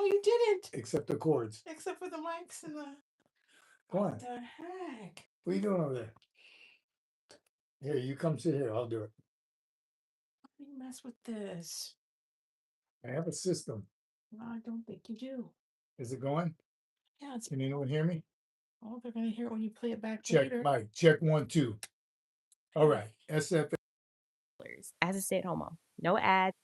No, you didn't. Except the chords. Except for the mics and the... Come on. What the heck? What are you doing over there? Here, you come sit here. I'll do it. Let me mess with this. I have a system. No, I don't think you do. Is it going? Yeah, it's... Can anyone hear me? Oh, they're going to hear it when you play it back Check, later. Mike. Check 1, 2. All right. SFMF. As a stay-at-home mom. No ads.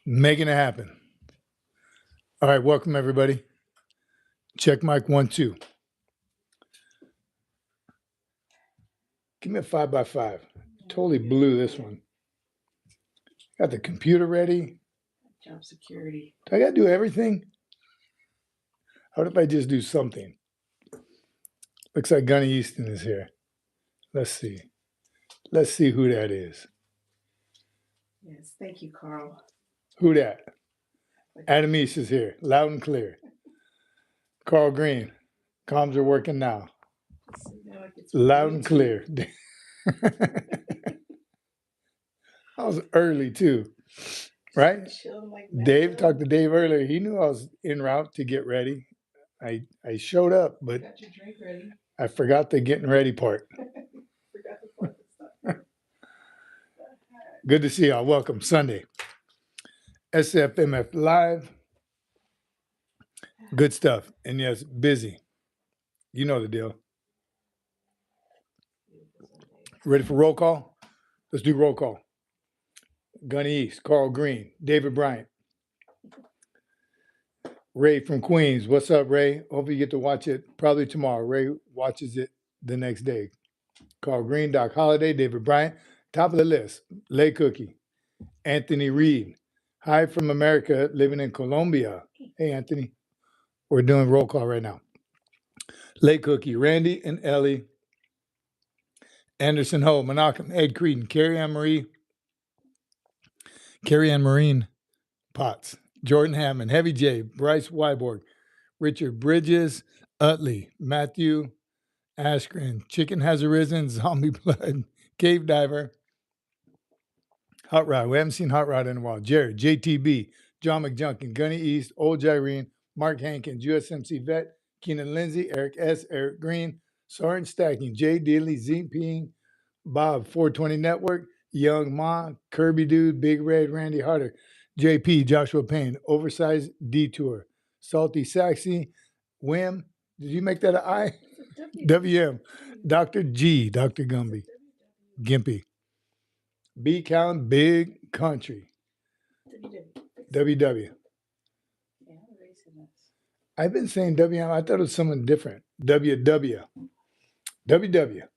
Making it happen. All right. Welcome, everybody. Check mic 1, 2. Give me a 5x5. Totally blew this one. Got the computer ready. Job security. Do I got to do everything? What if I just do something? Looks like Gunny Easton is here. Let's see. Let's see who that is. Yes, thank you, Carl. Who that? Adam East is here, loud and clear. Carl Green, comms are working now. Loud and clear. I was early too, right? Dave talked to Dave earlier. He knew I was en route to get ready. I showed up, but Got your drink ready. I forgot the getting ready part. Forgot the part that's not. Good to see y'all. Welcome Sunday. SFMF Live. Good stuff. And yes, busy. You know the deal. Ready for roll call? Let's do roll call. Gunny East, Carl Green, David Bryant, Ray from Queens. What's up, Ray? Hope you get to watch it probably tomorrow. Ray watches it the next day. Carl Green, Doc Holliday, David Bryant. Top of the list, Lay Cookie, Anthony Reed. Hi from America, living in Colombia. Hey, Anthony. We're doing roll call right now. Lay Cookie, Randy and Ellie, Anderson Ho, Menachem, Ed Creedon, Carrie Ann Marine Potts, Jordan Hammond, Heavy J, Bryce Wyborg, Richard Bridges, Utley, Matthew Ashgren, Chicken Has Arisen, Zombie Blood, Cave Diver, Hot Rod. We haven't seen Hot Rod in a while. Jared, JTB, John McJunkin, Gunny East, Old Jyrene, Mark Hankins, USMC Vet, Keenan Lindsay, Eric S., Eric Green, Soren Stacking, Jay Dealey, Z Ping, Bob, 420 Network, Young Ma, Kirby Dude, Big Red, Randy Harder, JP, Joshua Payne, Oversized Detour, Salty Saxy, Wim. Did you make that an I? WM, Dr. G, Dr. Gumby, Gimpy, B Count, Big Country, WW. I've been saying WM. I thought it was someone different. WW. WW.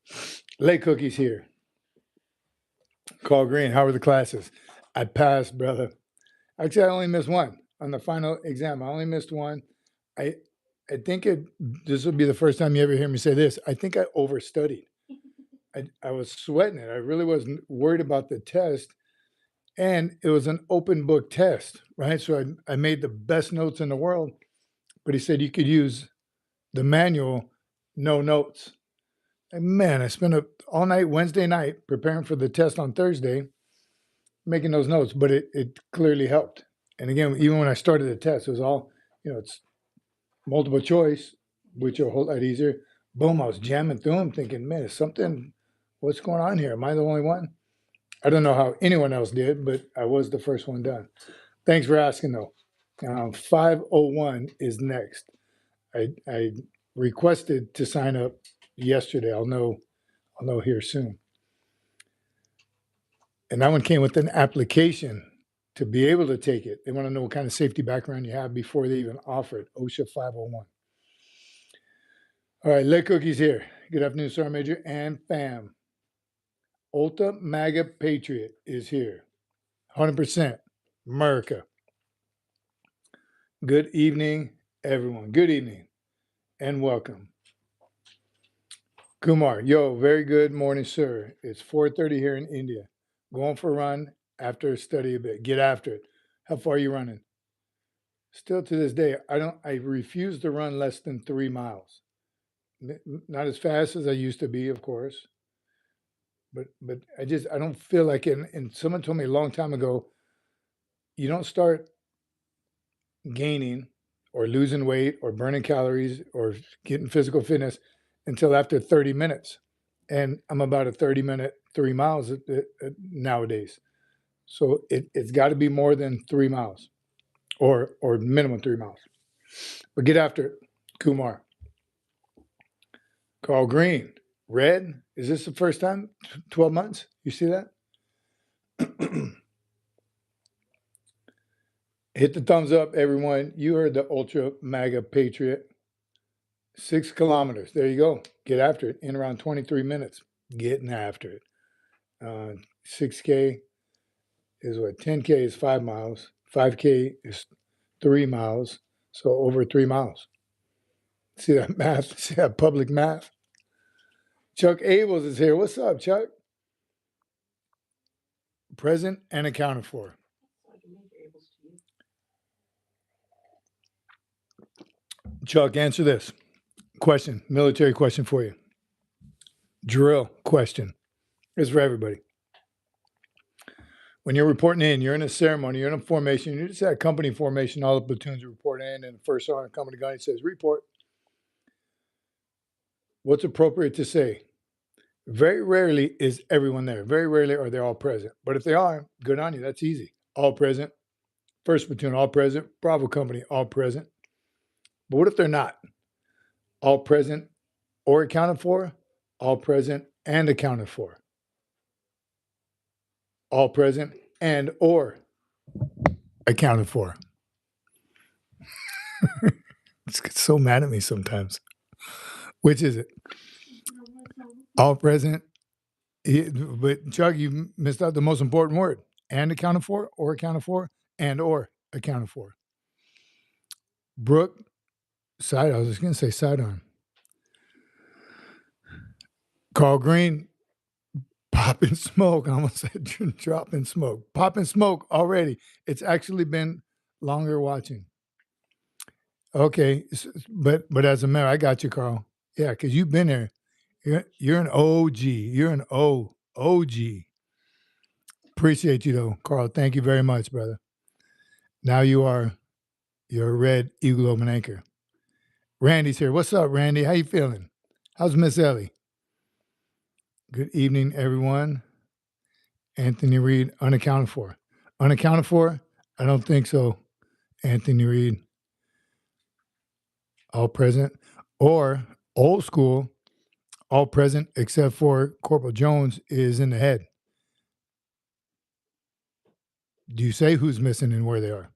Lay Cookies here. Carl Green, how were the classes? I passed, brother. Actually, I only missed one on the final exam. I only missed one. I think this will be the first time you ever hear me say this. I think I overstudied. I was sweating it. I really wasn't worried about the test. And it was an open book test, right? So I made the best notes in the world. But he said you could use the manual, no notes. And man, I spent all night Wednesday night preparing for the test on Thursday, making those notes, but it clearly helped. And again, even when I started the test, it was all, it's multiple choice, which are a whole lot easier. Boom, I was jamming through them thinking, man, is something, what's going on here? Am I the only one? I don't know how anyone else did, but I was the first one done. Thanks for asking, though. 501 is next. I requested to sign up yesterday. I'll know here soon. And that one came with an application to be able to take it. They want to know what kind of safety background you have before they even offer it. OSHA 501. All right, Lay Cookies here. Good afternoon, Sergeant Major and fam. Ultra MAGA Patriot is here. 100% America. Good evening, everyone. Good evening and welcome. Kumar, yo, very good morning, sir. It's 4:30 here in India. Going for a run after study a bit. Get after it. How far are you running? Still to this day, I refuse to run less than 3 miles. Not as fast as I used to be, of course. But I don't feel like it. And someone told me a long time ago, you don't start gaining or losing weight or burning calories or getting physical fitness until after 30 minutes. And I'm about a 30-minute, 3 miles nowadays. So it's got to be more than 3 miles or minimum 3 miles. But get after it, Kumar. Carl Green, red. Is this the first time? 12 months? You see that? Hit the thumbs up, everyone. You heard the Ultra MAGA Patriot. 6 kilometers. There you go. Get after it in around 23 minutes. Getting after it. 6K is what? 10K is 5 miles. 5K is 3 miles. So over 3 miles. See that math? See that public math? Chuck Abels is here. What's up, Chuck? Present and accounted for. Chuck, answer this question, military question for you. Drill question. It's for everybody. When you're reporting in, you're in a ceremony, you're in a formation, you just had company formation, all the platoons are reporting in, and the first sergeant company gun says, report. What's appropriate to say? Very rarely is everyone there. Very rarely are they all present. But if they are, good on you. That's easy. All present. First platoon, all present. Bravo company, all present. But what if they're not? All present or accounted for? All present and accounted for. All present and or accounted for. It's so mad at me sometimes. Which is it? All present. But Chuck, you missed out the most important word. And accounted for, or accounted for, and or accounted for. Brooke, I was just going to say sidearm. Carl Green, popping smoke. I almost said dropping smoke. Popping smoke already. It's actually been longer watching. Okay, but as a mayor, I got you, Carl. Yeah, because you've been there. You're an OG. You're an OG. Appreciate you though, Carl. Thank you very much, brother. Now you're a red Eagle Globe and Anchor. Randy's here. What's up, Randy? How you feeling? How's Miss Ellie? Good evening, everyone. Anthony Reed, unaccounted for. Unaccounted for? I don't think so. Anthony Reed, all present. Or old school, all present except for Corporal Jones is in the head. Do you say who's missing and where they are?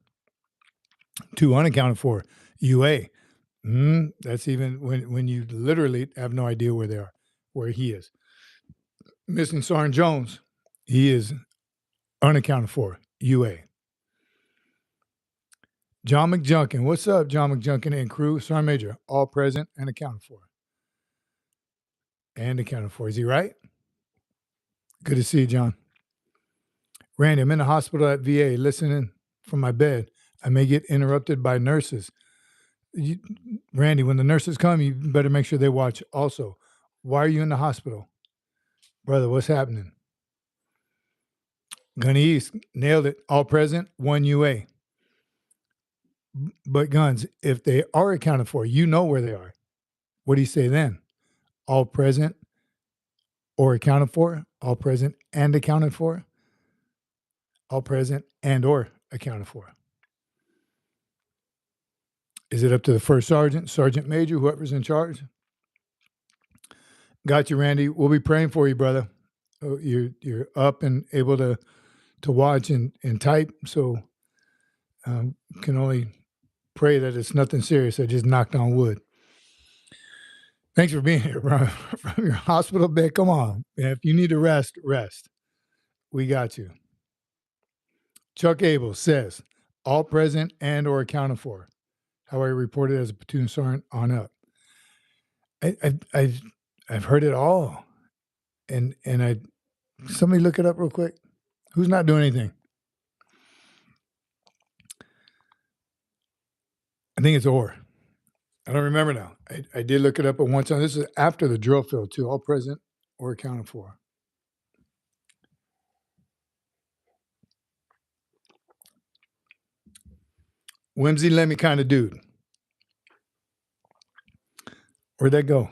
2 unaccounted for. UA. That's even when you literally have no idea where they are, where he is. Missing Sergeant Jones. He is unaccounted for. UA. John McJunkin. What's up, John McJunkin and crew? Sergeant Major. All present and accounted for. And accounted for. Is he right? Good to see you, John. Randy, I'm in the hospital at VA listening from my bed. I may get interrupted by nurses. Randy, when the nurses come, you better make sure they watch also. Why are you in the hospital? Brother, what's happening? Gunny East, nailed it. All present, 1 UA. But Guns, if they are accounted for, you know where they are. What do you say then? All present or accounted for? All present and accounted for? All present and or accounted for? Is it up to the first sergeant, sergeant major, whoever's in charge? Got you, Randy. We'll be praying for you, brother. You're up and able to watch and type, so can only pray that it's nothing serious. I just knocked on wood. Thanks for being here, bro. From your hospital bed. Come on. If you need to rest, rest. We got you. Chuck Abel says, all present and or accounted for. How I reported as a platoon sergeant on up. I've heard it all. And somebody look it up real quick. Who's not doing anything? I think it's or. I don't remember now. I did look it up at one time. This is after the drill field too. All present or accounted for. Whimsy Lemmy kind of dude. Where'd that go?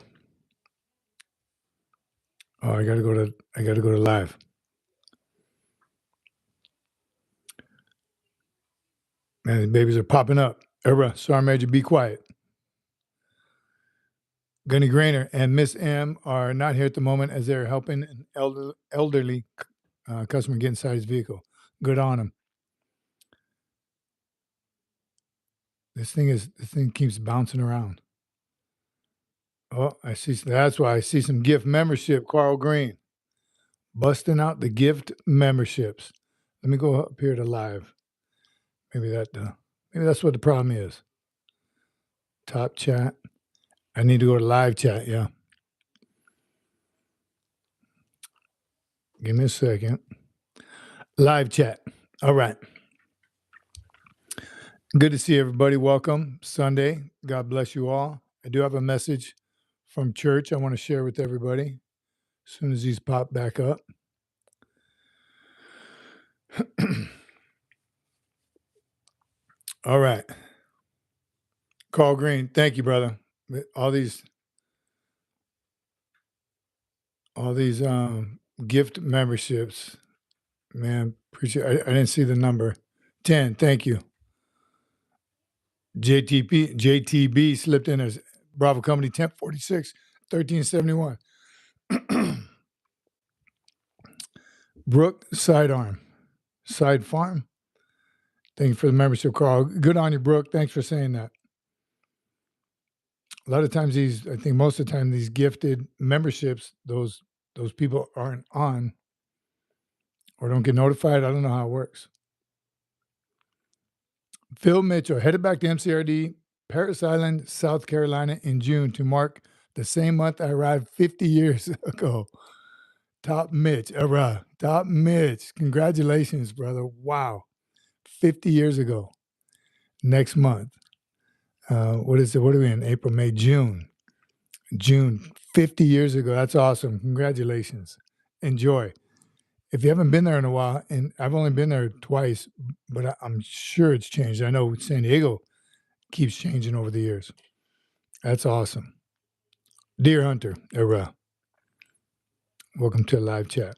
Oh, I gotta go to live. Man, the babies are popping up. Era, Sergeant Major, be quiet. Gunny Grainer and Miss M are not here at the moment as they're helping an elderly customer get inside his vehicle. Good on him. This thing keeps bouncing around. Oh, I see. That's why I see some gift membership. Carl Green, busting out the gift memberships. Let me go up here to live. Maybe that's what the problem is. Top chat. I need to go to live chat. Yeah. Give me a second. Live chat. All right. Good to see everybody. Welcome Sunday. God bless you all. I do have a message from church I want to share with everybody as soon as these pop back up. All right. Carl Green, thank you, brother. All these gift memberships, man, appreciate. I didn't see the number. 10, thank you. JTB slipped in as Bravo Company 1046 1371. Brooke Side Farm. Thank you for the membership, Carl. Good on you, Brooke. Thanks for saying that. A lot of times I think most of the time these gifted memberships, those people aren't on or don't get notified. I don't know how it works. Phil Mitchell headed back to MCRD, Parris Island, South Carolina in June to mark the same month I arrived 50 years ago. Top Mitch. Congratulations, brother. Wow. 50 years ago. Next month. What is it? What are we in? April, May, June. 50 years ago. That's awesome. Congratulations. Enjoy. If you haven't been there in a while, and I've only been there twice, but I'm sure it's changed. I know San Diego keeps changing over the years. That's awesome. Deer Hunter, era. Welcome to a live chat.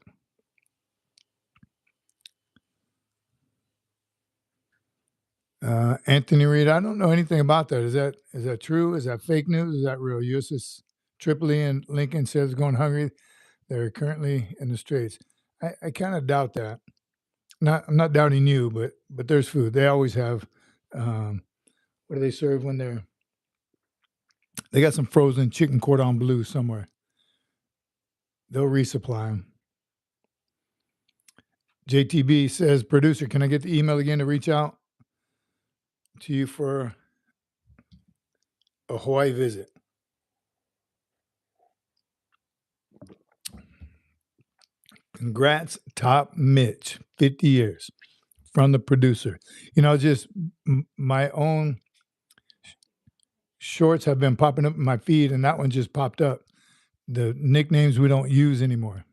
Anthony Reed, I don't know anything about that. Is that true? Is that fake news? Is that real? USS Tripoli and Lincoln says going hungry. They're currently in the Straits. I kind of doubt that. I'm not doubting you, but there's food. They always have. What do they serve when they got some frozen chicken cordon bleu somewhere. They'll resupply them. JTB says, producer, can I get the email again to reach out to you for a Hawaii visit? Congrats, Top Mitch, 50 years from the producer. Just my own shorts have been popping up in my feed, and that one just popped up. The nicknames we don't use anymore.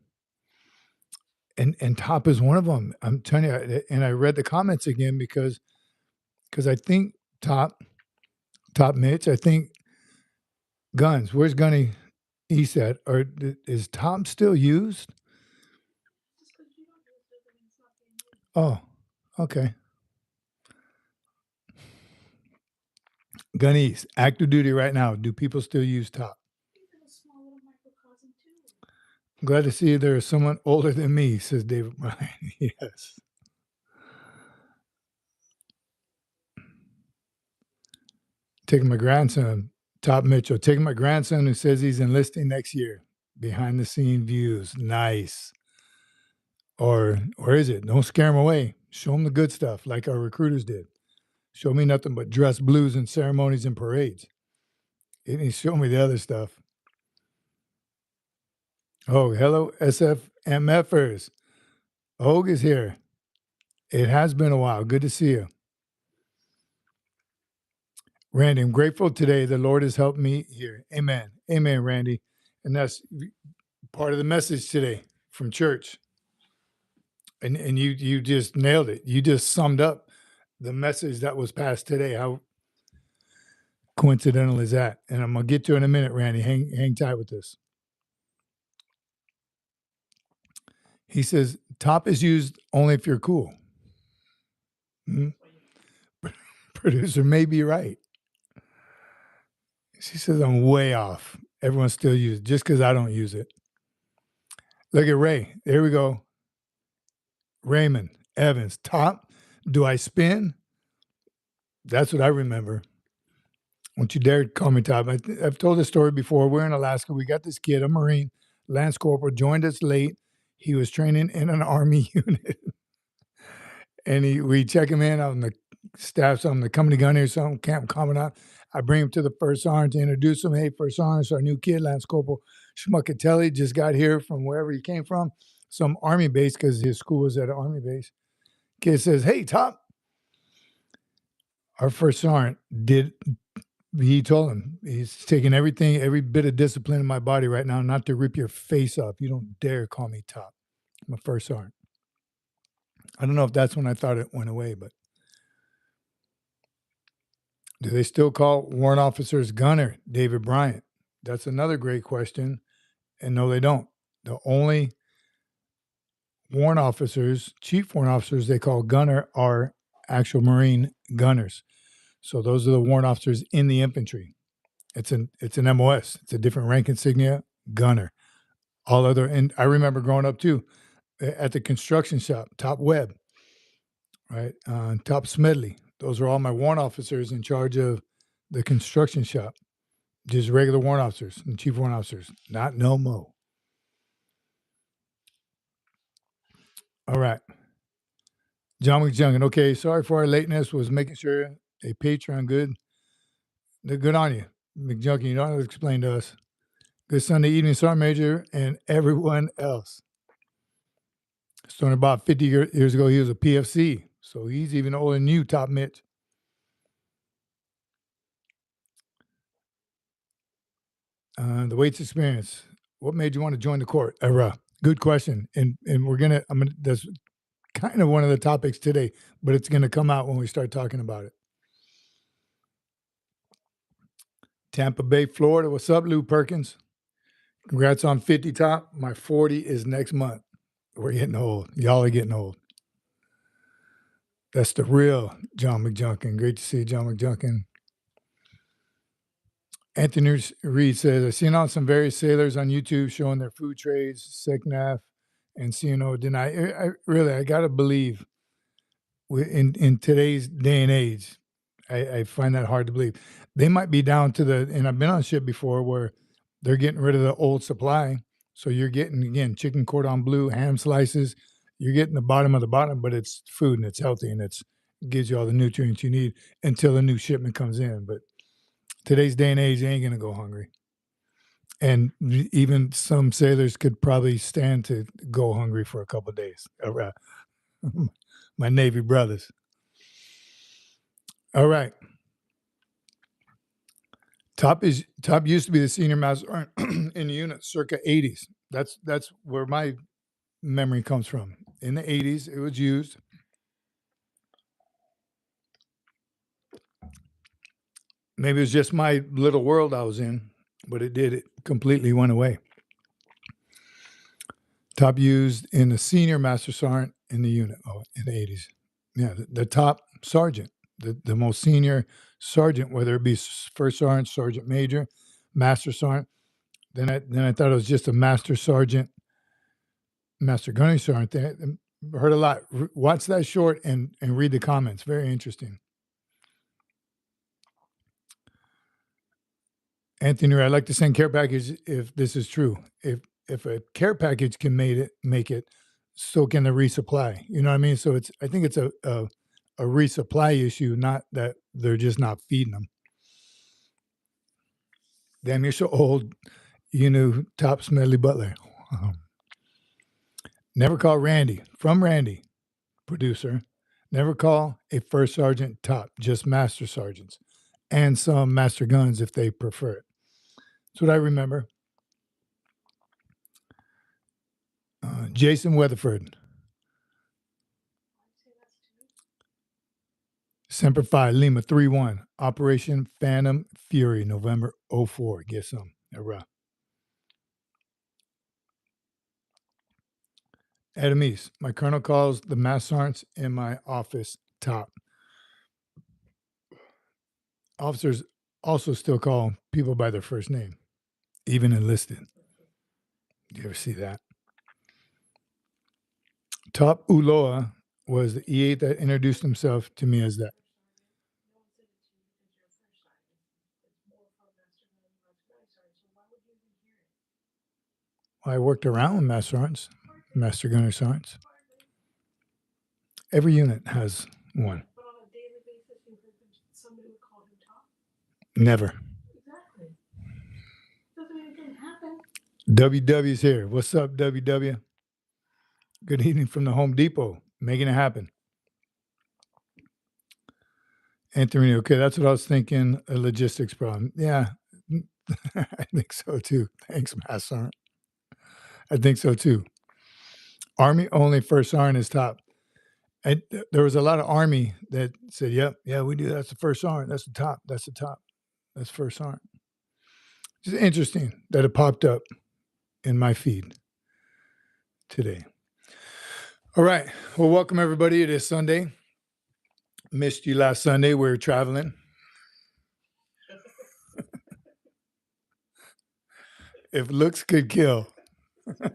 And Top is one of them. I'm telling you, and I read the comments again because I think Top Mitch, I think Guns. Where's Gunny? He said, or is Top still used? Oh, okay. Gunny's active duty right now. Do people still use Top? I'm glad to see there is someone older than me, says David Bryan. Yes. Taking my grandson, Top Mitchell, taking my grandson who says he's enlisting next year. Behind the scene views. Nice. Or is it? Don't scare him away. Show him the good stuff like our recruiters did. Show me nothing but dress blues and ceremonies and parades. And show me the other stuff. Oh, hello, SFMF-ers. Hogue is here. It has been a while. Good to see you. Randy, I'm grateful today. The Lord has helped me here. Amen. Amen, Randy. And that's part of the message today from church. And you just nailed it. You just summed up the message that was passed today. How coincidental is that? And I'm gonna get to it in a minute, Randy. Hang tight with this. He says, top is used only if you're cool. Producer may be right. She says, I'm way off. Everyone still uses it just because I don't use it. Look at Ray. There we go. Raymond Evans, top. Do I spin? That's what I remember. Don't you dare call me top. I've told this story before. We're in Alaska. We got this kid, a Marine, Lance Corporal, joined us late. He was training in an Army unit. And we check him in on the staff, on the company gun or something, Camp Commandant. I bring him to the First Sergeant to introduce him. Hey, First Sergeant, our new kid, Lance Corporal Schmuckatelli, just got here from wherever he came from, some Army base, because his school was at an Army base. Kid says, hey, Top. Our First Sergeant he told him, he's taking everything, every bit of discipline in my body right now, not to rip your face off. You don't dare call me Top. I'm a First Sergeant. I don't know if that's when I thought it went away, but do they still call warrant officers gunner? David Bryant. That's another great question. And no, they don't. The only warrant officers, chief warrant officers they call gunner are actual Marine gunners. So those are the warrant officers in the infantry. It's an MOS. It's a different rank insignia, gunner. All other, and I remember growing up too, at the construction shop, Top Webb, right? Top Smedley. Those are all my warrant officers in charge of the construction shop. Just regular warrant officers and chief warrant officers, not no mo. All right. John McJunkin. Okay, sorry for our lateness. Was making sure a Patreon good. Good on you, McJunkin. You don't have to explain to us. Good Sunday evening, Sergeant Major, and everyone else. Starting about 50 years ago, he was a PFC, so he's even older than you, Top Mitch. The weights experience. What made you want to join the court? Good question, and that's kind of one of the topics today, but it's gonna come out when we start talking about it. Tampa Bay, Florida. What's up, Lou Perkins? Congrats on 50, Top. My 40 is next month. We're getting old. Y'all are getting old. That's the real John McJunkin. Great to see you, John McJunkin. Anthony Reed says, I've seen on some various sailors on YouTube showing their food trays, SECNAF, and CNO deny. I got to believe in today's day and age, I find that hard to believe. They might be down to and I've been on ship before where they're getting rid of the old supply. So you're getting, again, chicken cordon bleu, ham slices. You're getting the bottom of the bottom, but it's food and it's healthy and it gives you all the nutrients you need until a new shipment comes in. But today's day and age, they ain't going to go hungry. And even some sailors could probably stand to go hungry for a couple of days. My Navy brothers. All right. Top used to be the senior master sergeant in the unit circa 80s. That's where my memory comes from. In the 80s, it was used. Maybe it was just my little world I was in, but it completely went away. Top used in the senior master sergeant in the unit in the 80s. Yeah, the top sergeant, the most senior sergeant, whether it be first sergeant, sergeant major, master sergeant. Then I thought it was just a master sergeant, master gunnery sergeant. I heard a lot. Watch that short and read the comments. Very interesting. Anthony, I'd like to send care package if this is true. If a care package can make it, so can the resupply. You know what I mean? So I think it's a resupply issue, not that they're just not feeding them. Damn, you're so old. You knew Top Smedley Butler. Never call Randy. From Randy, producer. Never call a first sergeant top, just master sergeants, and some master guns if they prefer it. That's what I remember. Jason Weatherford. Semper Fi Lima 3-1. Operation Phantom Fury, November 04. Get some. Hurrah. Adam East. My colonel calls the mass sergeants in my office top. Officers also still call people by their first name, even enlisted. You ever see that? Top Uloa was the E8 that introduced himself to me as that. I worked around master sergeants, master gunner sergeants. Every unit has one. But on a daily basis, you heard somebody would call him top. Never. Exactly. Doesn't mean it didn't happen. WW's here. What's up, WW? Good evening from the Home Depot. Making it happen. Anthony, okay, that's what I was thinking, a logistics problem. Yeah, I think so too. Thanks, Mass Sergeant. I think so too. Army only first sergeant is top. There was a lot of Army that said, yep, yeah, we do. That's the first sergeant. That's the top. That's the top. That's first sergeant. It's interesting that it popped up in my feed today. All right. Well, welcome everybody. It is Sunday. Missed you last Sunday. We were traveling. If looks could kill. I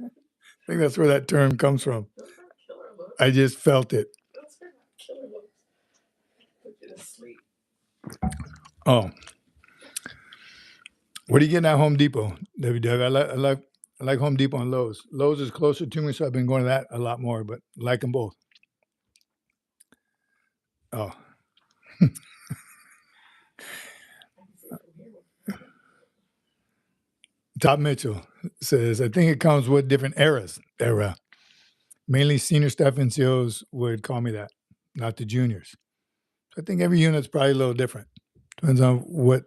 think that's where that term comes from. Those are killer looks. I just felt it. Those are not killer looks. Put you to sleep. Oh. What are you getting at Home Depot, WW? I like Home Depot and Lowe's. Lowe's is closer to me, so I've been going to that a lot more, but I like them both. Oh. Top Mitchell says, I think it comes with different era. Mainly senior staff NCOs would call me that, not the juniors. So I think every unit's probably a little different. Depends on what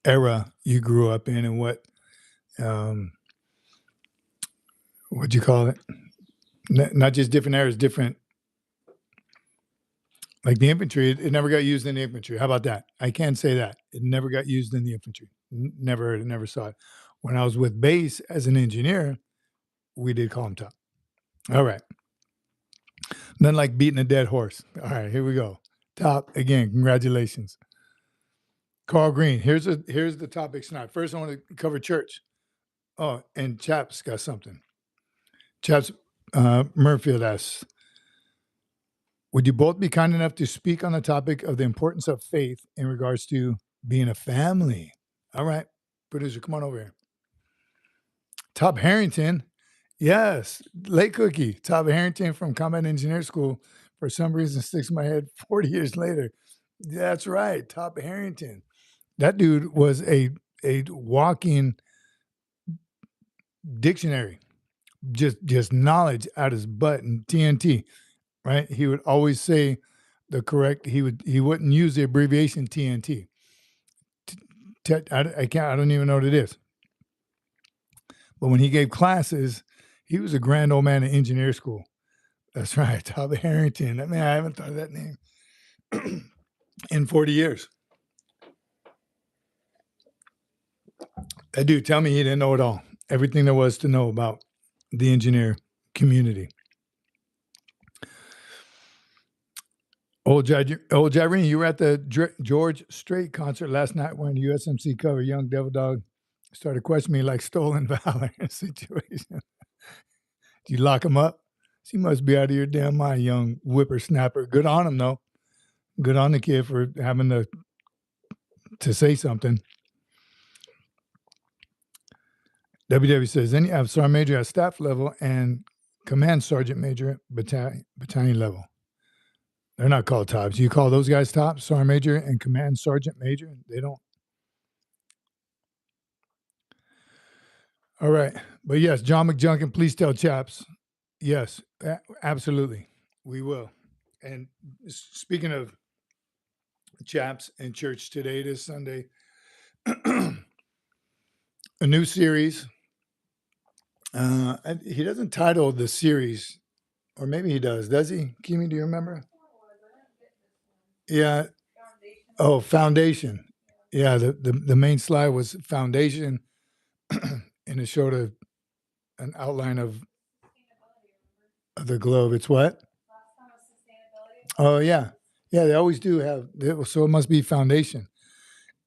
era you grew up in and what you call it? Not just different eras, different. Like the infantry, it never got used in the infantry. How about that? I can say that. It never got used in the infantry. Never saw it. When I was with base as an engineer, we did call him top. All right. Nothing like beating a dead horse. All right, here we go. Top again. Congratulations. Carl Green. Here's the topic tonight. First, I want to cover church. Oh, and Chaps got something. Chaps Murfield asks, would you both be kind enough to speak on the topic of the importance of faith in regards to being a family? All right, producer, come on over here. Top Harrington. Yes, Late Cookie. Top Harrington from Combat Engineer School. For some reason, sticks in my head 40 years later. That's right, Top Harrington. That dude was a walking dictionary, just knowledge out his butt and TNT, right? He would always say the correct. He wouldn't use the abbreviation TNT. I don't even know what it is. But when he gave classes, he was a grand old man in engineer school. That's right, Top Harrington. I mean, I haven't thought of that name in 40 years. That dude, tell me he didn't know it all. Everything there was to know about the engineer community. Old Jyrene, you were at the George Strait concert last night wearing the USMC cover. Young Devil Dog started questioning me like stolen valor situation. Did you lock him up? He must be out of your damn mind, young whippersnapper. Good on him, though. Good on the kid for having to say something. WW says, then you have sergeant major at staff level and command sergeant major battalion level. They're not called tops. You call those guys tops, sergeant major and command sergeant major? They don't. All right. But yes, John McJunkin, please tell Chaps. Yes, absolutely. We will. And speaking of chaps in church today, this Sunday, a new series. He doesn't title the series, or maybe he does. Does he? Kimi, do you remember? Yeah. Oh, foundation. Yeah. The main slide was foundation, and it showed an outline of the globe. It's what? Oh yeah, yeah. They always do have. So it must be foundation,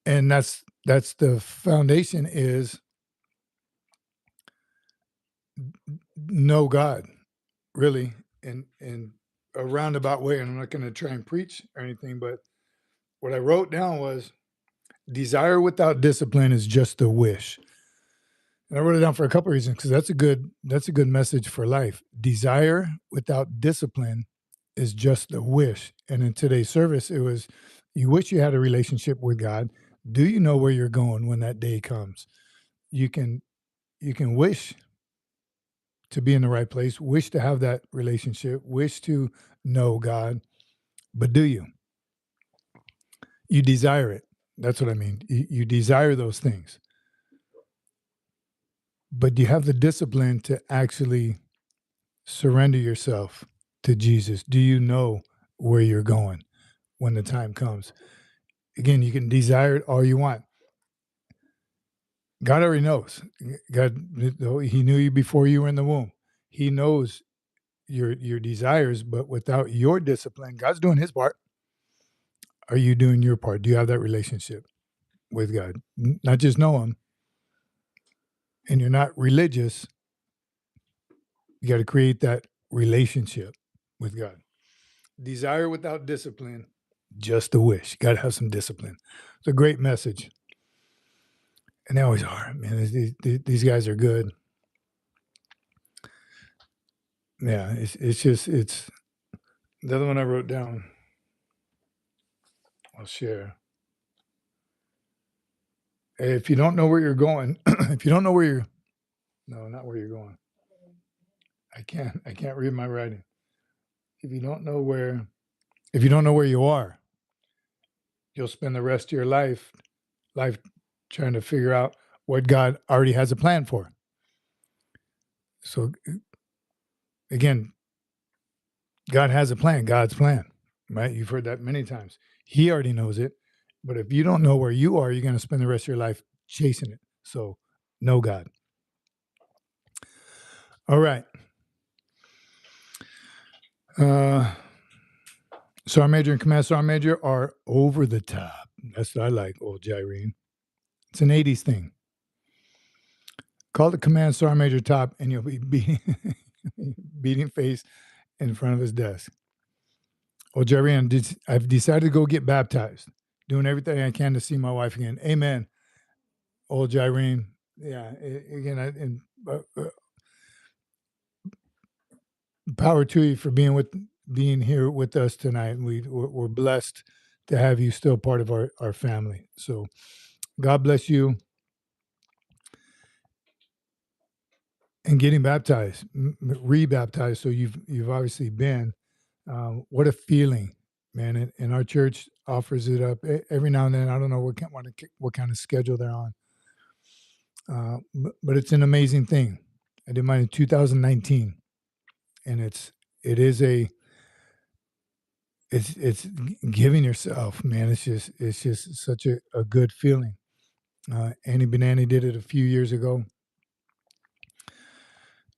and that's the foundation is know God, really, in a roundabout way. And I'm not going to try and preach or anything, but what I wrote down was desire without discipline is just a wish. And I wrote it down for a couple of reasons, because that's a good message for life. Desire without discipline is just a wish. And in today's service, it was, you wish you had a relationship with God. Do you know where you're going when that day comes? You can wish to be in the right place, wish to have that relationship, wish to know God, but do you? You desire it. That's what I mean. You desire those things. But do you have the discipline to actually surrender yourself to Jesus? Do you know where you're going when the time comes? Again, you can desire it all you want. God already knows. God, he knew you before you were in the womb. He knows your desires, but without your discipline, God's doing his part. Are you doing your part? Do you have that relationship with God? Not just know him, and you're not religious. You got to create that relationship with God. Desire without discipline, just a wish. You got to have some discipline. It's a great message. And they always are. Man, these guys are good. Yeah, it's the other one I wrote down. I'll share. If you don't know where you're going, if you don't know where you're, no, not where you're going. I can't read my writing. If you don't know where you are, you'll spend the rest of your life trying to figure out what God already has a plan for. So again, God has a plan, God's plan, right? You've heard that many times. He already knows it. But if you don't know where you are, you're going to spend the rest of your life chasing it. So know God. All right. Sergeant Major and Command Sergeant Major are over the top. That's what I like, old Jyrene. It's an 80s thing. Call the Command Sergeant Major top and you'll be beating face in front of his desk. Old Jyrene, I've decided to go get baptized. Doing everything I can to see my wife again. Amen. Old Jyrene. Yeah. Again, power to you for being here with us tonight. And we're blessed to have you still part of our family. So God bless you. And getting baptized, rebaptized. So you've obviously been. What a feeling, man! And our church offers it up every now and then. I don't know what kind of schedule they're on, but it's an amazing thing. I did mine in 2019, and it's giving yourself, man. It's just such a good feeling. Annie Benani did it a few years ago.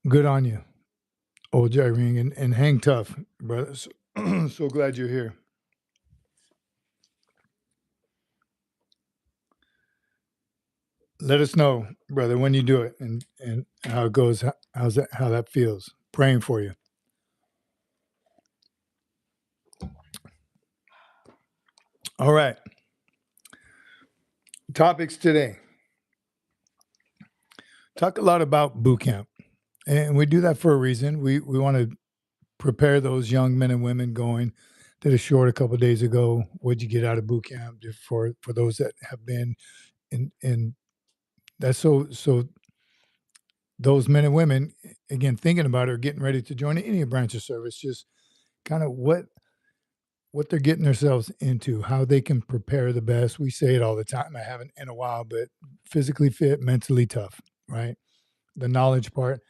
Good on you, old Jyrene, and hang tough, brother. So glad you're here. Let us know, brother, when you do it and how it goes, how that feels. Praying for you. All right. Topics today. Talk a lot about boot camp. And we do that for a reason. We want to prepare those young men and women going. Did a short a couple of days ago. What'd you get out of boot camp? For those that have been in that's so those men and women, again, thinking about it or getting ready to join any branch of service, just kind of what what they're getting themselves into, how they can prepare the best. We say it all the time. I haven't in a while, but physically fit, mentally tough, right? The knowledge part,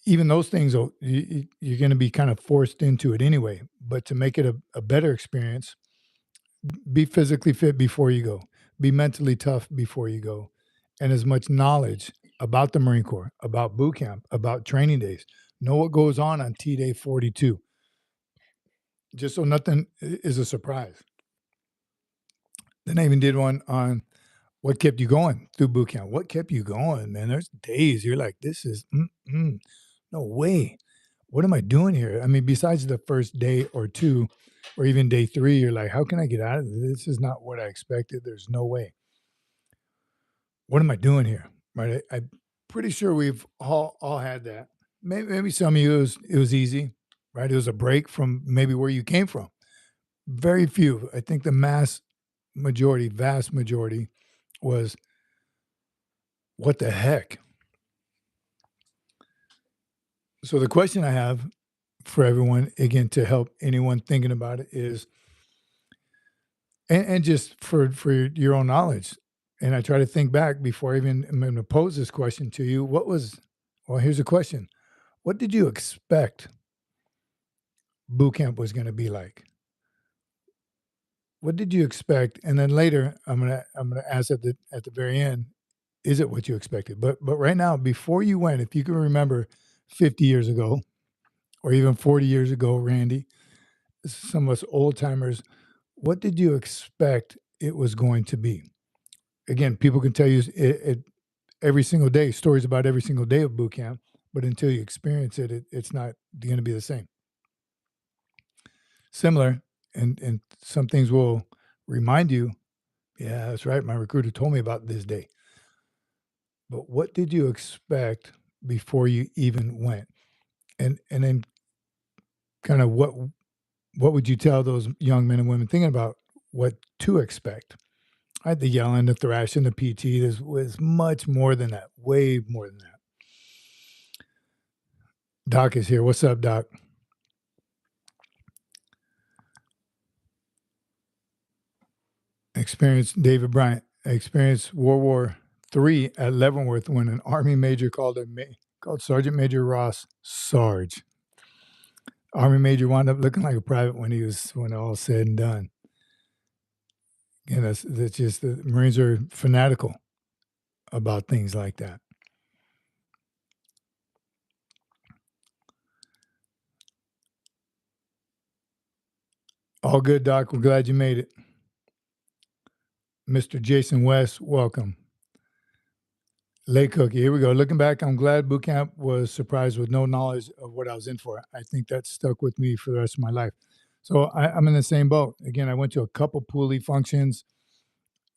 even those things, you're going to be kind of forced into it anyway. But to make it a better experience, be physically fit before you go, be mentally tough before you go, and as much knowledge about the Marine Corps, about boot camp, about training days. Know what goes on T-Day 42, just so nothing is a surprise. Then I even did one on what kept you going through boot camp. What kept you going, man? There's days you're like, this is no way. What am I doing here? I mean, besides the first day or two, or even day 3, you're like, how can I get out of this? This is not what I expected. There's no way. What am I doing here? Right? I'm pretty sure we've all had that. Maybe some of you it was easy, right? It was a break from maybe where you came from. Very few. I think the vast majority was, what the heck? So the question I have for everyone, again, to help anyone thinking about it is, and just for your own knowledge, and I try to think back before I even am going to pose this question to you. Well, here's a question. What did you expect boot camp was going to be like? What did you expect? And then later, I'm gonna ask at the very end, is it what you expected? But right now, before you went, if you can remember 50 years ago, or even 40 years ago, Randy, some of us old timers, what did you expect it was going to be? Again, people can tell you every single day, stories about every single day of boot camp, but until you experience it, it's not going to be the same. Similar, and some things will remind you, yeah, that's right, my recruiter told me about this day. But what did you expect before you even went? And then kind of what would you tell those young men and women thinking about what to expect? I had the yelling, the thrashing, the PT. This was much more than that, way more than that. Doc is here. What's up, Doc? Experienced David Bryant. Experienced World War III at Leavenworth when an Army major called Sergeant Major Ross Sarge. Army major wound up looking like a private when all said and done. And that's just the Marines are fanatical about things like that. All good, Doc. We're glad you made it. Mr. Jason West, welcome. Lay Cookie, here we go. Looking back, I'm glad boot camp was surprised with no knowledge of what I was in for. I think that stuck with me for the rest of my life. So I'm in the same boat. Again, I went to a couple Poolee functions.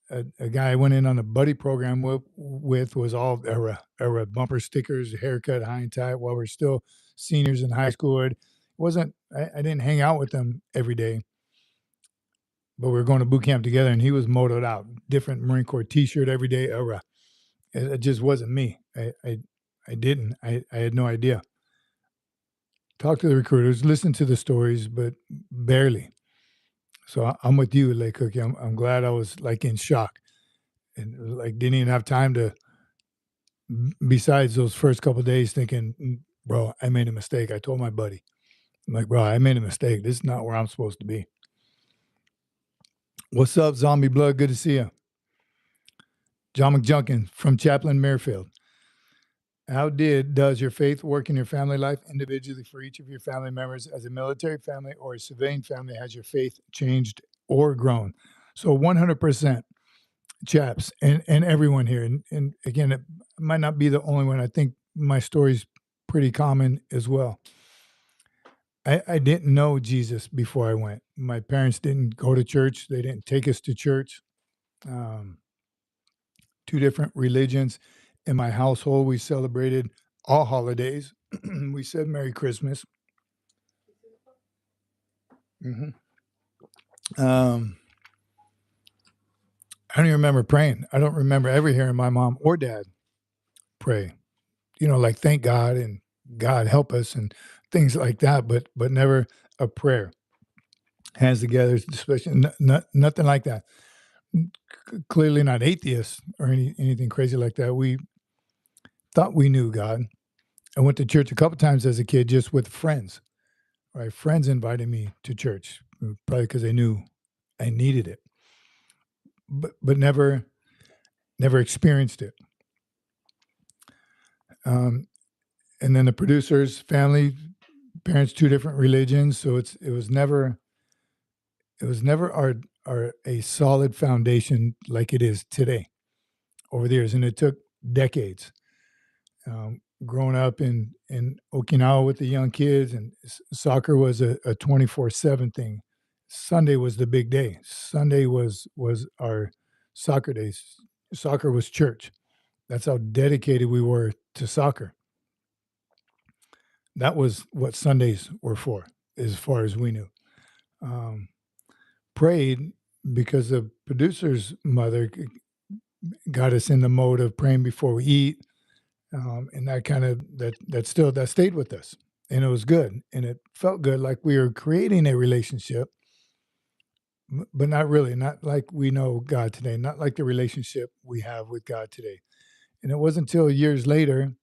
A guy I went in on a buddy program with was all era bumper stickers, haircut, high and tight, while we're still seniors in high school. I didn't hang out with them every day, but we were going to boot camp together, and he was motoed out, different Marine Corps t-shirt every day, era. It just wasn't me. I had no idea. Talk to the recruiters, listen to the stories, but barely. So I'm with you, Lay Cookie. I'm glad I was like in shock, and like didn't even have time to. Besides those first couple of days, thinking, bro, I made a mistake. I told my buddy, I'm like, bro, I made a mistake. This is not where I'm supposed to be. What's up, Zombie Blood? Good to see you. John McJunkin from Chaplain Merrifield. How does your faith work in your family life individually for each of your family members? As a military family or a civilian family, has your faith changed or grown? So 100%, chaps, and everyone here. And again, it might not be the only one. I think my story's pretty common as well. I didn't know Jesus before I went. My parents didn't go to church. They didn't take us to church. Two different religions. In my household, we celebrated all holidays. We said Merry Christmas. Mm-hmm. I don't even remember praying. I don't remember ever hearing my mom or dad pray. Like thank God and God help us and things like that, but never a prayer. hands together, especially nothing like that. Clearly not atheists or anything crazy like that. We thought we knew God. I went to church a couple times as a kid, just with friends. Right, friends invited me to church, probably because they knew I needed it, but never experienced it. And then the producer's family, parents, 2 different religions, so it was never a solid foundation like it is today over the years, and it took decades. Growing up in Okinawa with the young kids, and soccer was a 24/7 thing. Sunday was the big day. Sunday was our soccer days. Soccer was church. That's how dedicated we were to soccer. That was what Sundays were for, as far as we knew. Prayed because the producer's mother got us in the mode of praying before we eat, and that kind of that stayed with us, and it was good, and it felt good, like we were creating a relationship, but not really, not like we know God today, not like the relationship we have with God today. And it wasn't until years later,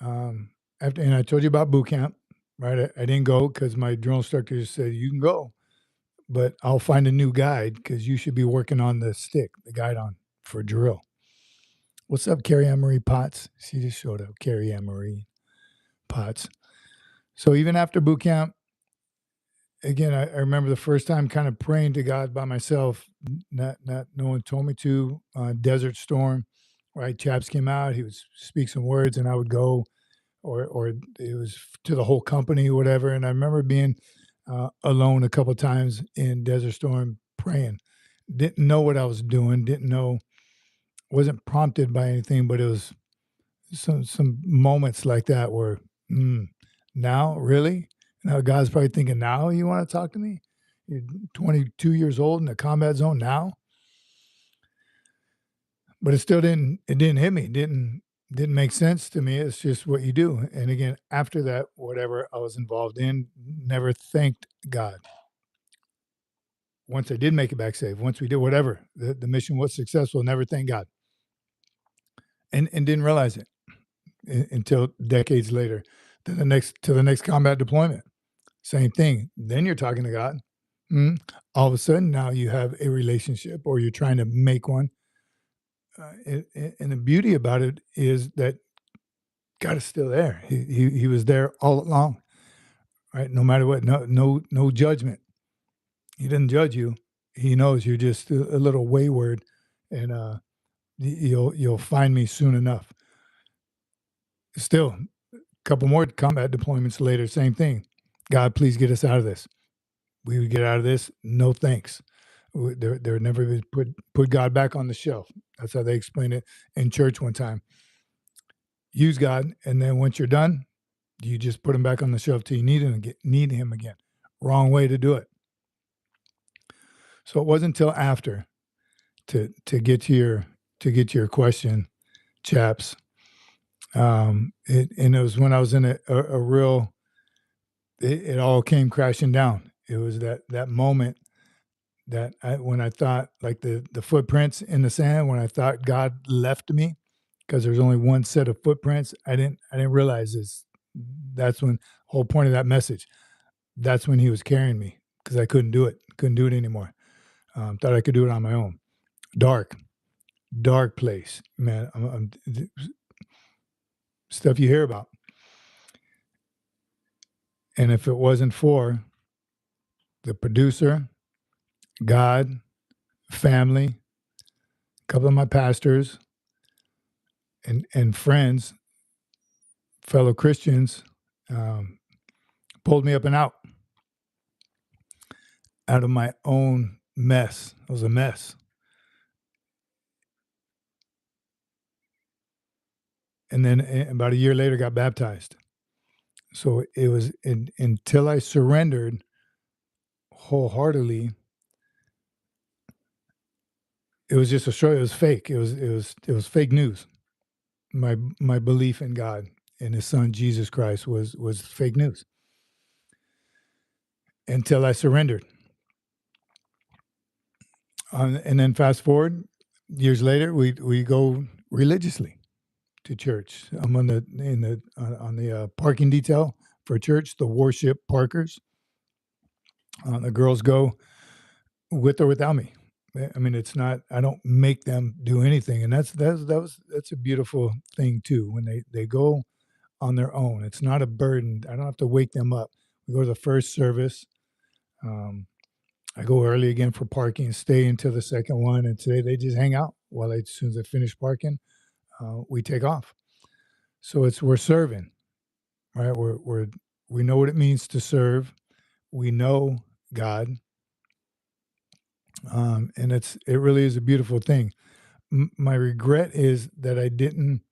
after, and I told you about boot camp, right? I didn't go because my drill instructor said you can go, but I'll find a new guide because you should be working on the stick, the guide on for drill. What's up, Carrie Ann Marie Potts? She just showed up, Carrie Ann Marie Potts. So even after boot camp, again, I remember the first time kind of praying to God by myself. Not no one told me to. Desert Storm, right? Chaps came out. He would speak some words, and I would go, or it was to the whole company, or whatever. And I remember being alone a couple of times in Desert Storm praying. Didn't know what I was doing. Didn't know. Wasn't prompted by anything, but it was some moments like that where now really. Now God's probably thinking, now you want to talk to me? You're 22 years old in the combat zone now? But it still didn't hit me. Didn't make sense to me. It's just what you do. And again, after that, whatever I was involved in, never thanked God. Once I did make it back safe, once we did whatever, the mission was successful, never thanked God. And didn't realize it until decades later. Then the next combat deployment. Same thing. Then you're talking to God. All of a sudden, now you have a relationship, or you're trying to make one. And the beauty about it is that God is still there. He was there all along, right? No matter what, no judgment. He didn't judge you. He knows you're just a little wayward, and you'll find me soon enough. Still, a couple more combat deployments later, same thing. God, please get us out of this. We would get out of this. No thanks. There never been put God back on the shelf. That's how they explained it in church one time. Use God, and then once you're done, you just put him back on the shelf till you need him again. Wrong way to do it. So it wasn't until after, to get to your question, chaps. And it was when I was in a real. It all came crashing down. It was that moment that when I thought, like the footprints in the sand, when I thought God left me because there's only one set of footprints, I didn't realize this. That's when, whole point of that message, that's when he was carrying me, because I couldn't do it anymore. Thought I could do it on my own. Dark place, man. Stuff you hear about. And if it wasn't for the producer, God, family, a couple of my pastors, and friends, fellow Christians, pulled me up and out of my own mess. It was a mess. And then about a year later, got baptized. So it was until I surrendered wholeheartedly. It was just a story. It was fake. It was fake news. My belief in God and His Son Jesus Christ was fake news. until I surrendered. And then fast forward, years later, we go religiously to church. I'm on the parking detail for church, the worship parkers. The girls go with or without me. I mean, it's not. I don't make them do anything, and that's a beautiful thing too. When they go on their own, it's not a burden. I don't have to wake them up. We go to the first service. I go early again for parking, stay until the second one, and today they just hang out while as soon as I finish parking, we take off. So we're serving, right? We know what it means to serve. We know God, and it really is a beautiful thing. My regret is that I didn't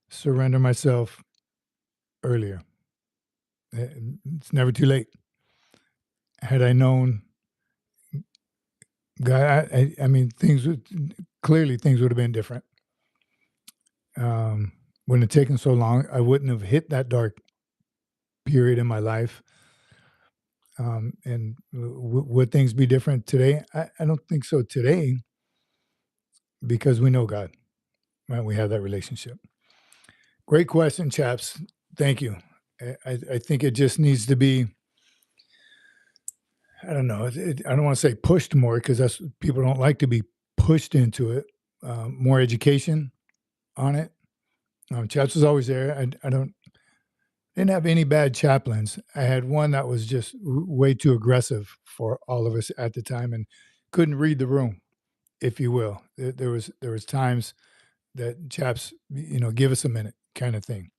surrender myself earlier. It's never too late. Had I known God, I mean, things would have been different. Wouldn't have taken so long. I wouldn't have hit that dark period in my life. And would things be different today? I don't think so today, because we know God, right? We have that relationship. Great question, chaps. Thank you. I think it just needs to be, I don't know. I don't want to say pushed more, because people don't like to be pushed into it. More education on it. Chaps was always there. I didn't have any bad chaplains. I had one that was just way too aggressive for all of us at the time and couldn't read the room, if you will. There was times that chaps, give us a minute kind of thing,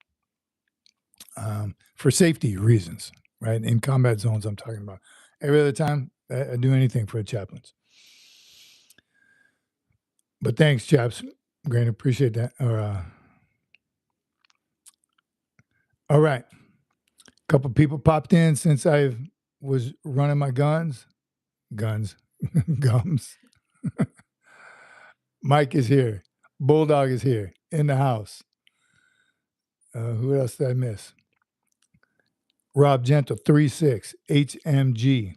for safety reasons, right? In combat zones, I'm talking about. Every other time, I'd do anything for the chaplains. But thanks, chaps. Great, appreciate that. All right. A couple people popped in since I was running my gums. Mike is here. Bulldog is here in the house. Who else did I miss? Rob Gentle, 36, HMG.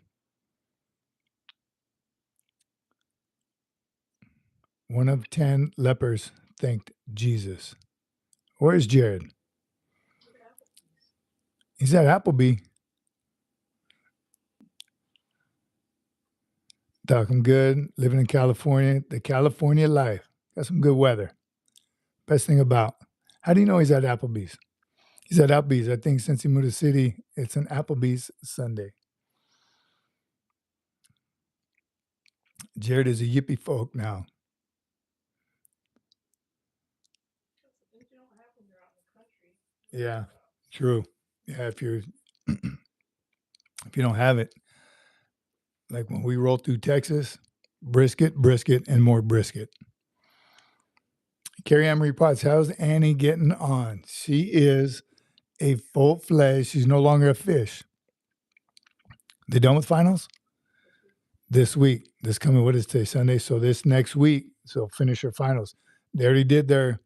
1 of 10 lepers thanked Jesus. Where's Jared? He's at Applebee. Doc, I'm good. Living in California. The California life. Got some good weather. Best thing about. How do you know he's at Applebee's? He's at Applebee's. I think since he moved to the city, it's an Applebee's Sunday. Jared is a yippie folk now. Yeah, true. Yeah, if you don't have it, like when we roll through Texas, brisket, and more brisket. Carrie Ann Marie Potts, how's Annie getting on? She is a full-fledged, she's no longer a fish. They done with finals? This week, this coming, what is today, Sunday? So this next week, so finish her finals. They already did their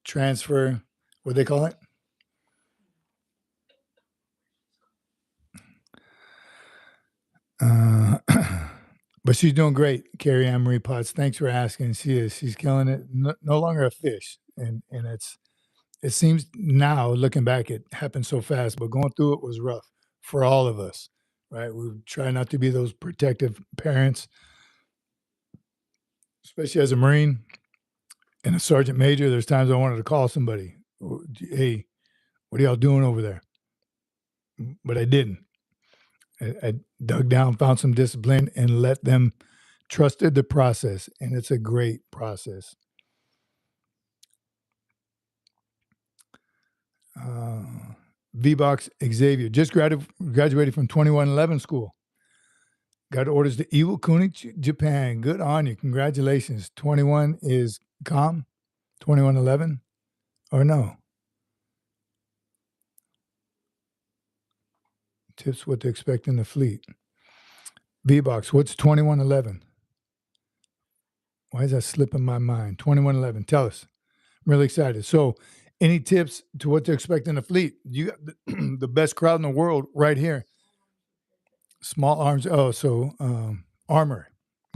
transfer, what do they call it? But she's doing great, Carrie Ann Marie Potts. Thanks for asking. She is. She's killing it. No longer a fish. And it seems now, looking back, it happened so fast, but going through it was rough for all of us, right? We try not to be those protective parents, especially as a Marine and a sergeant major. There's times I wanted to call somebody, hey, what are y'all doing over there? But I didn't. I dug down, found some discipline, and let them trusted the process, and it's a great process. V-Box Xavier just graduated from 2111 school. Got orders to Iwakuni, Japan. Good on you. Congratulations. 21 is COM? 2111? Or no? Tips what to expect in the fleet. V-Box, what's 2111? Why is that slipping my mind? 2111, tell us. I'm really excited. So, any tips to what to expect in the fleet? You got the best crowd in the world right here. Small arms. Oh, so armor.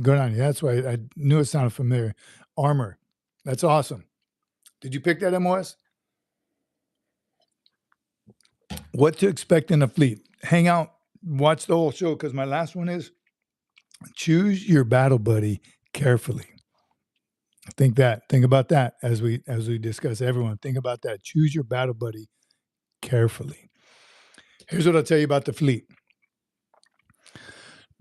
Good on you. That's why I knew it sounded familiar. Armor. That's awesome. Did you pick that, MOS? What to expect in the fleet. Hang out, watch the whole show, because my last one is choose your battle buddy carefully. Think about that as we discuss. Everyone, think about that. Choose your battle buddy carefully. Here's what I'll tell you about the fleet.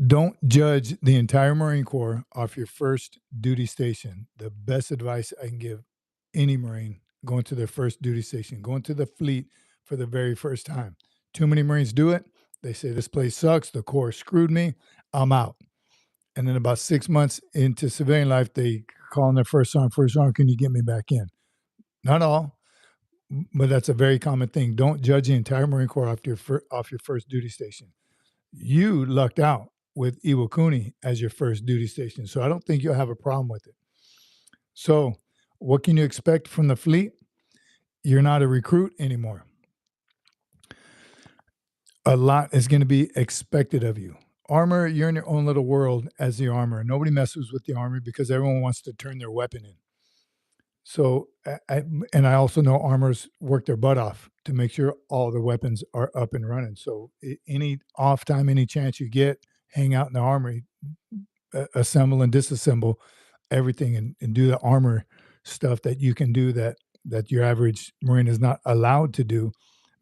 Don't judge the entire Marine Corps off your first duty station. The best advice I can give any Marine going to their first duty station, going to the fleet for the very first time. Too many Marines do it. They say, this place sucks. The Corps screwed me. I'm out. And then about 6 months into civilian life, they call in their first sergeant, can you get me back in? Not all, but that's a very common thing. Don't judge the entire Marine Corps off your first duty station. You lucked out with Iwakuni as your first duty station, so I don't think you'll have a problem with it. So what can you expect from the fleet? You're not a recruit anymore. A lot is going to be expected of you. Armor, you're in your own little world as the armor. Nobody messes with the armor because everyone wants to turn their weapon in. So, I also know armors work their butt off to make sure all the weapons are up and running. So any off time, any chance you get, hang out in the armory, assemble and disassemble everything and do the armor stuff that you can do that your average Marine is not allowed to do.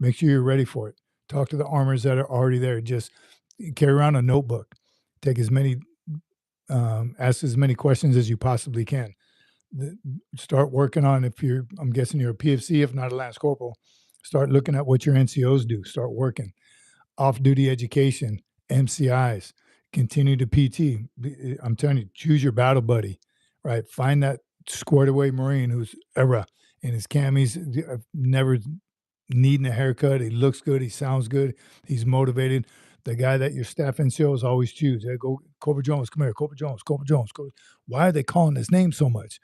Make sure you're ready for it. Talk to the armors that are already there. Just carry around a notebook. Take as many, ask as many questions as you possibly can. Start working on, I'm guessing you're a PFC, if not a Lance Corporal, start looking at what your NCOs do. Start working. Off-duty education, MCIs, continue to PT. I'm telling you, choose your battle buddy, right? Find that squared away Marine who's in his camis, never needing a haircut. He looks good. He sounds good. He's motivated. The guy that your staff NCOs always choose. They go, Corporal Jones, come here. Corporal Jones, Corporal Jones. Why are they calling his name so much?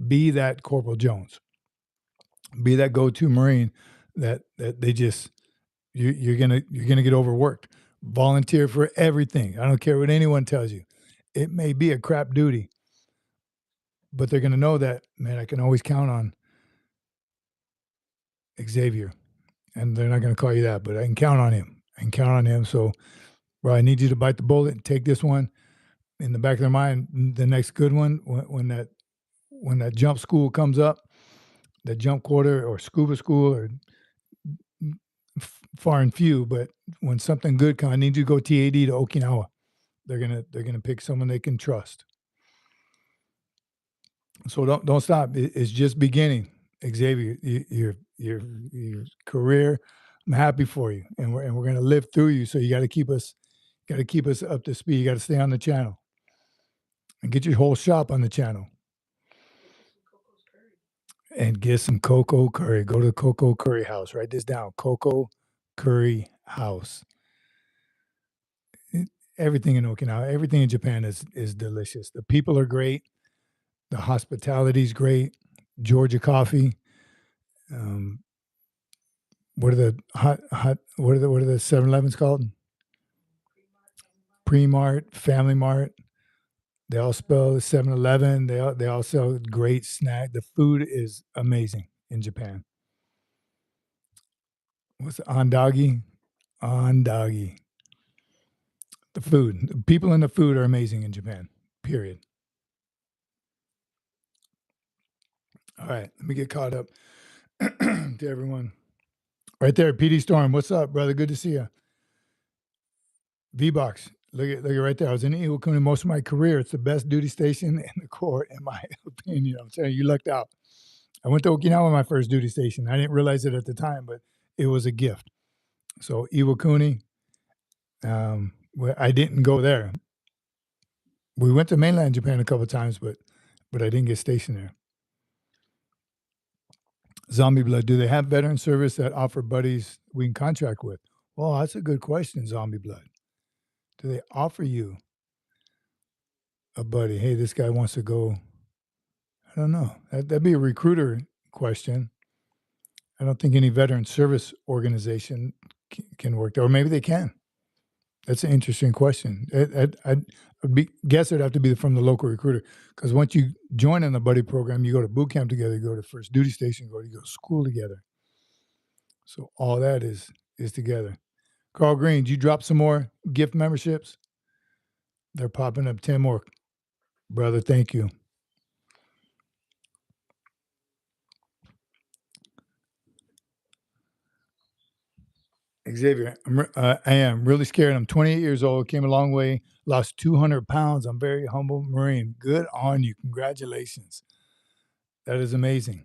Be that Corporal Jones. Be that go-to Marine that they just, you're gonna get overworked. Volunteer for everything. I don't care what anyone tells you. It may be a crap duty, but they're gonna know that, man, I can always count on Xavier. And they're not gonna call you that, but I can count on him. So, bro, I need you to bite the bullet and take this one in the back of their mind. The next good one, when that jump school comes up, that jump quarter or scuba school or far and few, but when something good comes, I need you to go TAD to Okinawa. They're gonna pick someone they can trust. So don't stop. It's just beginning, Xavier. Your career. I'm happy for you, and we're gonna live through you. So you got to keep us up to speed. You got to stay on the channel and get your whole shop on the channel. And get some Coco Curry. Go to the Coco Curry House. Write this down. Coco Curry House. Everything in Okinawa, everything in Japan is delicious. The people are great. The hospitality is great. Georgia coffee. What are the what are the 7-Elevens called? Pre-Mart, Family Mart. They all spell 7-Eleven. They all sell great snack. The food is amazing in Japan. What's it? Ondagi? Ondagi. The food. The people and the food are amazing in Japan. Period. All right, let me get caught up to everyone. Right there, PD Storm. What's up, brother? Good to see you. V-Box. Look at right there. I was in Iwakuni most of my career. It's the best duty station in the Corps, in my opinion. I'm telling you, lucked out. I went to Okinawa my first duty station. I didn't realize it at the time, but it was a gift. So Iwakuni, I didn't go there. We went to mainland Japan a couple of times, but I didn't get stationed there. Zombie Blood, do they have veteran service that offer buddies we can contract with? Well, that's a good question, Zombie Blood. Do they offer you a buddy? Hey, this guy wants to go. I don't know. That'd be a recruiter question. I don't think any veteran service organization can work there, or maybe they can. That's an interesting question. Guess it'd have to be from the local recruiter, because once you join in the buddy program, you go to boot camp together, you go to first duty station, you go to school together. So all that is together. Carl Green, did you drop some more gift memberships? They're popping up 10 more. Brother, thank you. Xavier, I am really scared. I'm 28 years old, came a long way, lost 200 pounds. I'm very humble Marine. Good on you. Congratulations. That is amazing.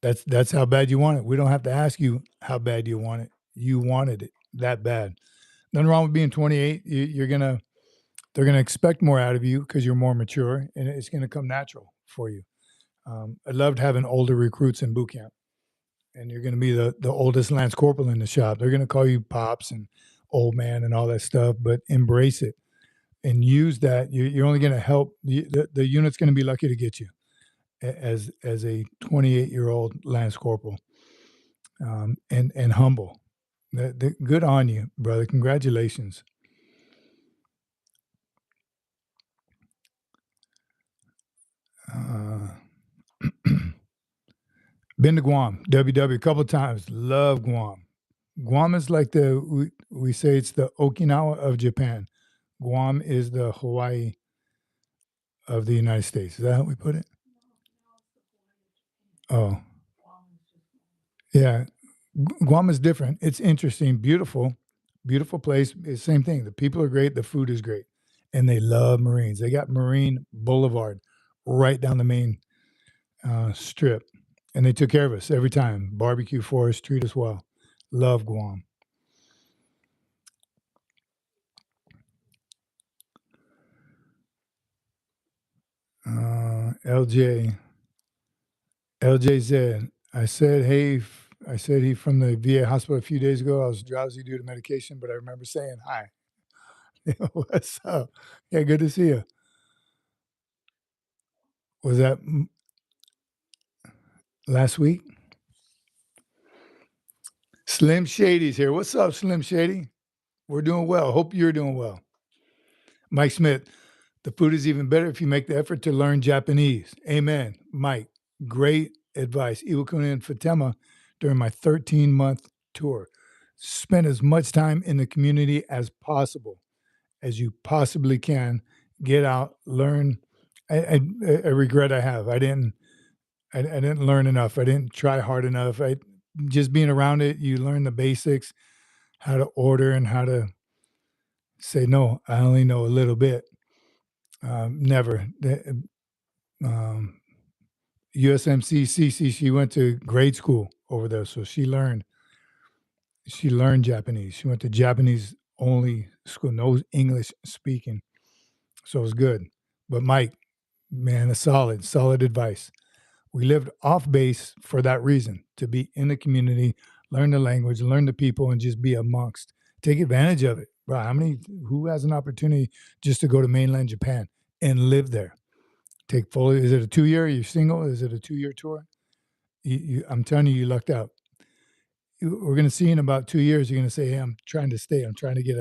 That's how bad you want it. We don't have to ask you how bad you want it. You wanted it that bad. Nothing wrong with being 28. They're gonna expect more out of you because you're more mature, and it's gonna come natural for you. I loved having older recruits in boot camp, and you're gonna be the oldest Lance Corporal in the shop. They're gonna call you pops and old man and all that stuff, but embrace it and use that. You're only gonna help the unit's gonna be lucky to get you as a 28-year-old Lance Corporal, and humble. Good on you, brother. Congratulations. Been to Guam, WW, a couple of times. Love Guam. Guam is like we say it's the Okinawa of Japan. Guam is the Hawaii of the United States. Is that how we put it? Oh, yeah. Guam is different. It's interesting, beautiful place. It's the same thing. The people are great. The food is great. And they love Marines. They got Marine Boulevard right down the main strip. And they took care of us every time. Barbecue for us, treat us well. Love Guam. LJ said, I said he from the VA hospital a few days ago. I was drowsy due to medication, but I remember saying hi. What's up? Yeah, good to see you. Was that last week? Slim Shady's here. What's up, Slim Shady? We're doing well. Hope you're doing well. Mike Smith, the food is even better if you make the effort to learn Japanese. Amen. Mike, great advice. Iwakuni and Fatema during my 13-month tour. Spend as much time in the community as possible, as you possibly can. Get out, learn. I regret I have. I didn't learn enough. I didn't try hard enough. Just being around it, you learn the basics, how to order and how to say no. I only know a little bit. Never. USMC Cece, she went to grade school over there, so she learned Japanese. She went to Japanese only school, no English speaking, so it was good. But Mike, man, a solid advice. We lived off base for that reason, to be in the community, learn the language, learn the people, and just be amongst. Take advantage of it, bro. Who has an opportunity just to go to mainland Japan and live there? Take full. Is it a 2-year? You're single? Is it a 2-year tour? I'm telling you, you lucked out. We're going to see in about 2 years. You're going to say, "Hey, I'm trying to stay. I'm trying to get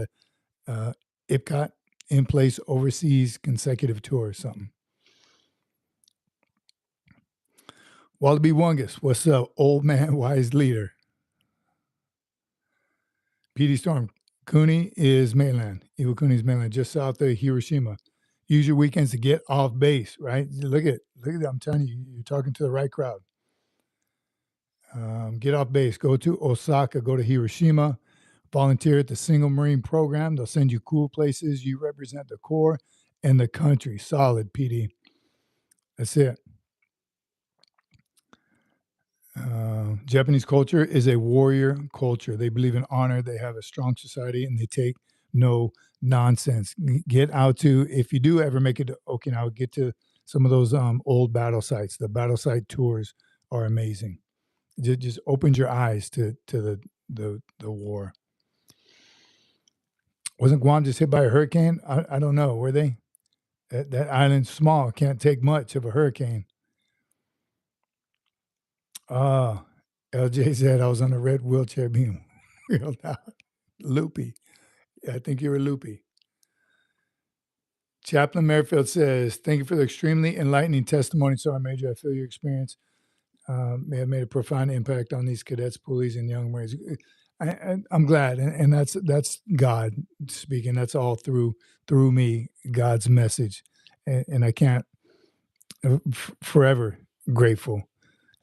a IPCOT in place overseas consecutive tour or something." Wallaby Wungus, what's up, old man, wise leader? PD Storm, Kuni is mainland. Iwakuni is mainland, just south of Hiroshima. Use your weekends to get off base, right? Look at that. I'm telling you, you're talking to the right crowd. Get off base. Go to Osaka. Go to Hiroshima. Volunteer at the Single Marine Program. They'll send you cool places. You represent the Corps and the country. Solid, PD. That's it. Japanese culture is a warrior culture. They believe in honor. They have a strong society, and they take no nonsense. Get out to, if you do ever make it to Okinawa, get to some of those old battle sites. The battle site tours are amazing. Just opens your eyes to the war. Wasn't Guam just hit by a hurricane? I don't know. Were they? That island's small. Can't take much of a hurricane. LJ said I was on a red wheelchair being wheeled out. Loopy. I think you were loopy. Chaplain Merrifield says, thank you for the extremely enlightening testimony, Sergeant Major. I feel your experience may have made a profound impact on these cadets, Poolees, and young Marines. I'm glad, and that's God speaking. That's all through me, God's message, and I can't forever grateful.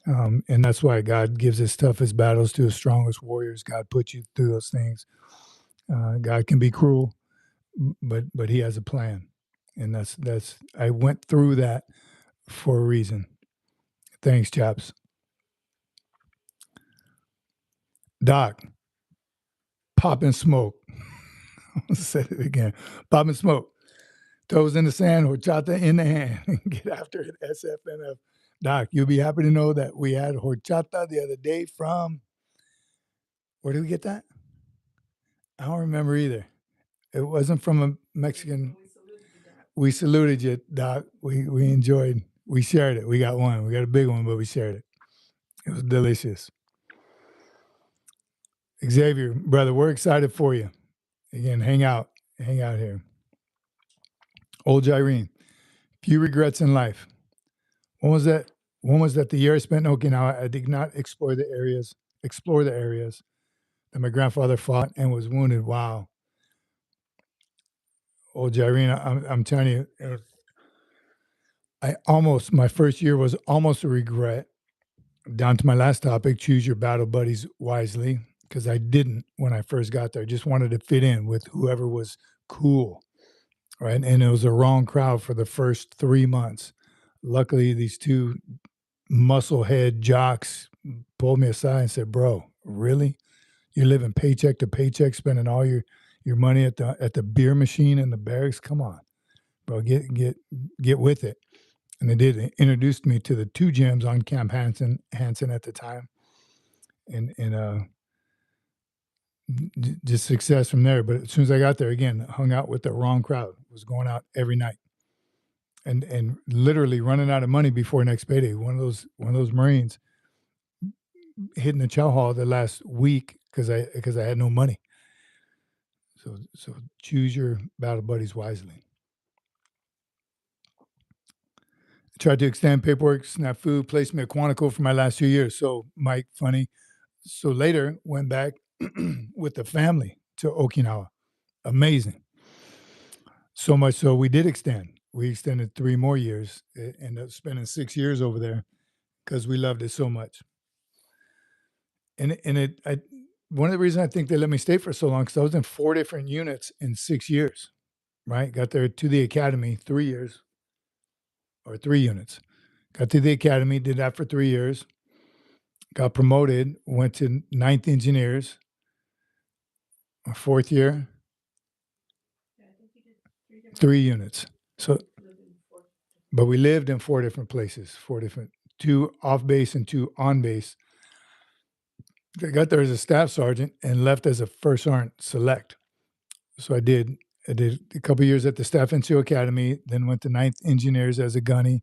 And that's why God gives his toughest battles to his strongest warriors. God puts you through those things. God can be cruel, but he has a plan, and that's I went through that for a reason. Thanks, chaps. Doc, popping smoke. I said it again. Popping smoke. Toes in the sand, horchata in the hand. Get after it, SFMF. Doc, you'll be happy to know that we had horchata the other day from, where did we get that? I don't remember either. It wasn't from a Mexican. We saluted you, Doc. We enjoyed. We shared it. We got one. We got a big one, but we shared it. It was delicious. Xavier, brother, we're excited for you. Again, hang out here. Old Irene, few regrets in life. One was that the year I spent in Okinawa, I did not explore the areas that my grandfather fought and was wounded. Wow. Old Irene, I'm telling you, my first year was almost a regret. Down to my last topic, choose your battle buddies wisely, because I didn't when I first got there. I just wanted to fit in with whoever was cool, right? And it was a wrong crowd for the first 3 months. Luckily, these two musclehead jocks pulled me aside and said, "Bro, really? You're living paycheck to paycheck, spending all your money at the beer machine in the barracks? Come on, bro, get with it." And they did. They introduced me to the two gyms on Camp Hansen at the time, and just success from there. But as soon as I got there, again, hung out with the wrong crowd. Was going out every night, and literally running out of money before next payday. One of those Marines hitting the chow hall the last week because I had no money. So choose your battle buddies wisely. Tried to extend paperwork, snafu, placed me at Quantico for my last 2 years. So, Mike, funny. So later, went back with the family to Okinawa. Amazing. So much so we did extend. We extended 3 more years. Ended up spending 6 years over there because we loved it so much. And one of the reasons I think they let me stay for so long, because I was in 4 different units in 6 years, right? Got there to the academy, 3 years. Or 3 units. Got to the academy, did that for 3 years. Got promoted, went to 9th Engineers, our 4th year. Yeah, I think you did 3 units. So, but we lived in 4 different places, 2 off base and 2 on base. I got there as a staff sergeant and left as a first sergeant select. So I did a couple years at the Staff NCO Academy, then went to 9th Engineers as a gunny,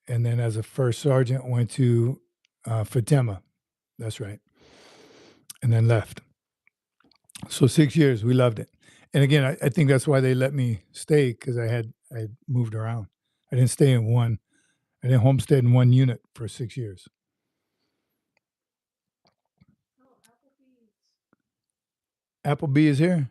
and then as a first sergeant went to Fatema. That's right. And then left. So 6 years, we loved it. And again, I think that's why they let me stay, because I moved around. I didn't stay in one. I didn't homestead in one unit for 6 years. Applebee is here.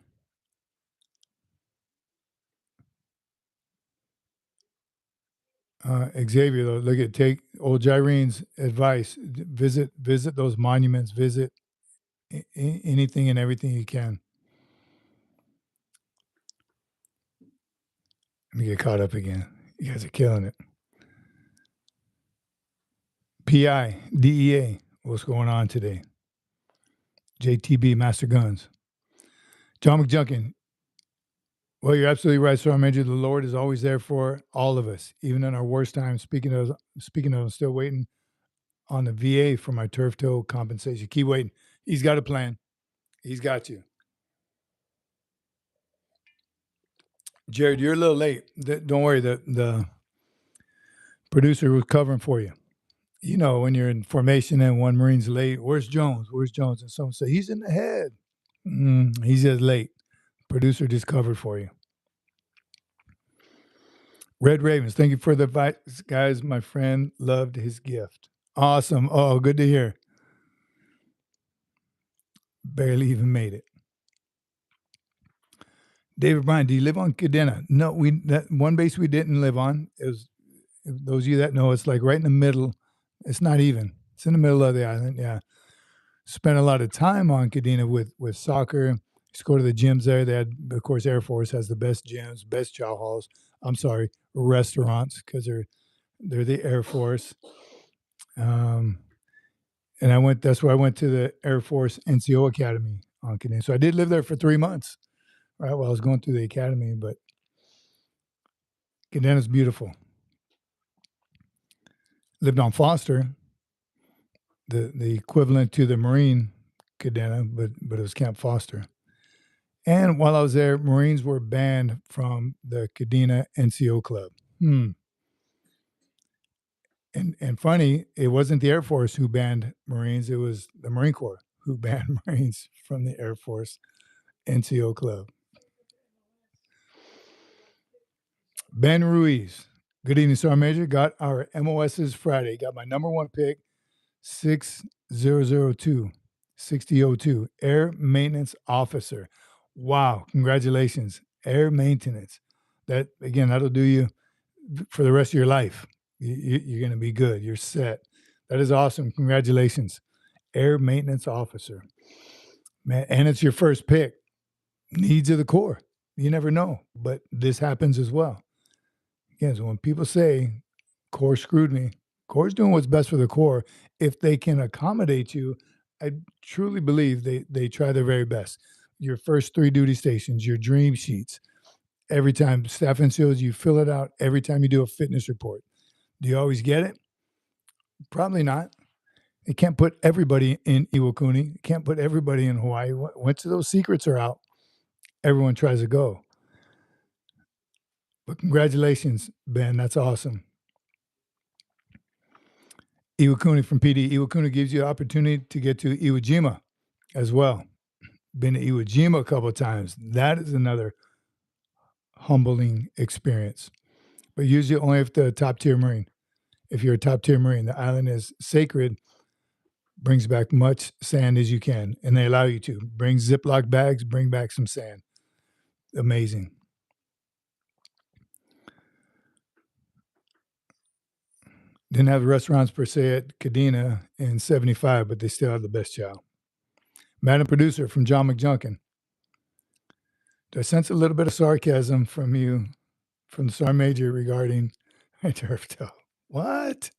Xavier, though, take old Jairene's advice. Visit those monuments. Visit anything and everything you can. Let me get caught up again. You guys are killing it. PI, DEA, what's going on today? JTB, Master Guns. John McJunkin. Well, you're absolutely right, Sergeant Major. The Lord is always there for all of us, even in our worst times. Speaking of, I'm still waiting on the VA for my turf toe compensation. Keep waiting. He's got a plan. He's got you. Jared, you're a little late. Don't worry. The producer was covering for you. You know, when you're in formation and one Marine's late, where's Jones? And someone say, he's in the head. He's just late. Producer just covered for you. Red Ravens, thank you for the advice, guys. My friend loved his gift. Awesome. Oh, good to hear. Barely even made it. David Bryan, do you live on Cadena? No, that one base we didn't live on. It was, those of you that know, it's like right in the middle. It's not even. It's in the middle of the island. Yeah. Spent a lot of time on Cadena with soccer. Just go to the gyms there. They had, of course, Air Force has the best gyms, best chow halls. I'm sorry, restaurants, because they're the Air Force. And that's where I went to the Air Force NCO Academy on Cadena. So I did live there for 3 months, right? While I was going through the academy, but Cadena is beautiful. Lived on Foster, the equivalent to the Marine Cadena, but it was Camp Foster. And while I was there, Marines were banned from the Cadena NCO Club. And funny, it wasn't the Air Force who banned Marines. It was the Marine Corps who banned Marines from the Air Force NCO Club. Ben Ruiz. Good evening, Sergeant Major. Got our MOSs Friday. Got my number one pick, 6002, 6002, Air Maintenance Officer. Wow, congratulations. Air Maintenance. That, again, that'll do you for the rest of your life. You're going to be good. You're set. That is awesome. Congratulations. Air Maintenance Officer. Man, and it's your first pick. Needs of the Corps. You never know, but this happens as well. Again, so when people say Corps screwed me, Corps is doing what's best for the Corps. If they can accommodate you, I truly believe they try their very best. Your first 3 duty stations, your dream sheets, every time staff NCOs, you fill it out every time you do a fitness report. Do you always get it? Probably not. You can't put everybody in Iwakuni. You can't put everybody in Hawaii. Once those secrets are out, everyone tries to go. But congratulations, Ben. That's awesome. Iwakuni from PD. Iwakuni gives you the opportunity to get to Iwo Jima as well. Been to Iwo Jima a couple of times. That is another humbling experience. But usually only if the top tier Marine. If you're a top tier Marine, the island is sacred, brings back much sand as you can, and they allow you to. Bring Ziploc bags, bring back some sand. Amazing. Didn't have restaurants per se at Cadena in 75, but they still have the best chow. Madam Producer from John McJunkin. Do I sense a little bit of sarcasm from you, from the Sergeant Major regarding my turf toe? What?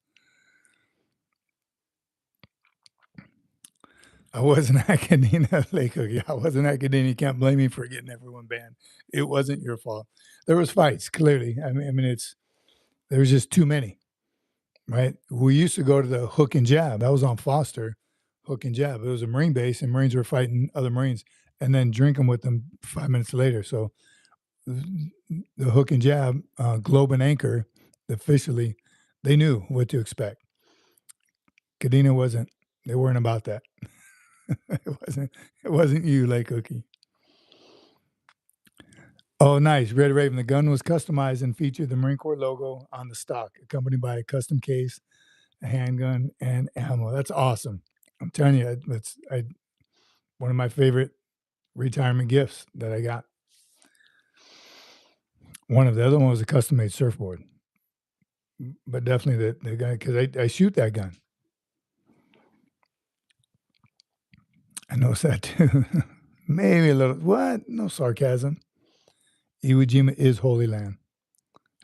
I wasn't at Cadena, Lake Hookie. I wasn't at Cadena. You can't blame me for getting everyone banned. It wasn't your fault. There was fights, clearly. I mean, there was just too many, right? We used to go to the hook and jab. That was on Foster, hook and jab. It was a Marine base, and Marines were fighting other Marines and then drinking with them 5 minutes later. So the hook and jab, Globe and Anchor, officially, they knew what to expect. Cadena wasn't. They weren't about that. It wasn't you, Lake Cookie. Oh, nice. Red Raven. The gun was customized and featured the Marine Corps logo on the stock, accompanied by a custom case, a handgun, and ammo. That's awesome. I'm telling you, it's one of my favorite retirement gifts that I got. One of the other one was a custom-made surfboard. But definitely the gun, because I shoot that gun. I noticed that too. Maybe a little, what? No sarcasm. Iwo Jima is Holy Land.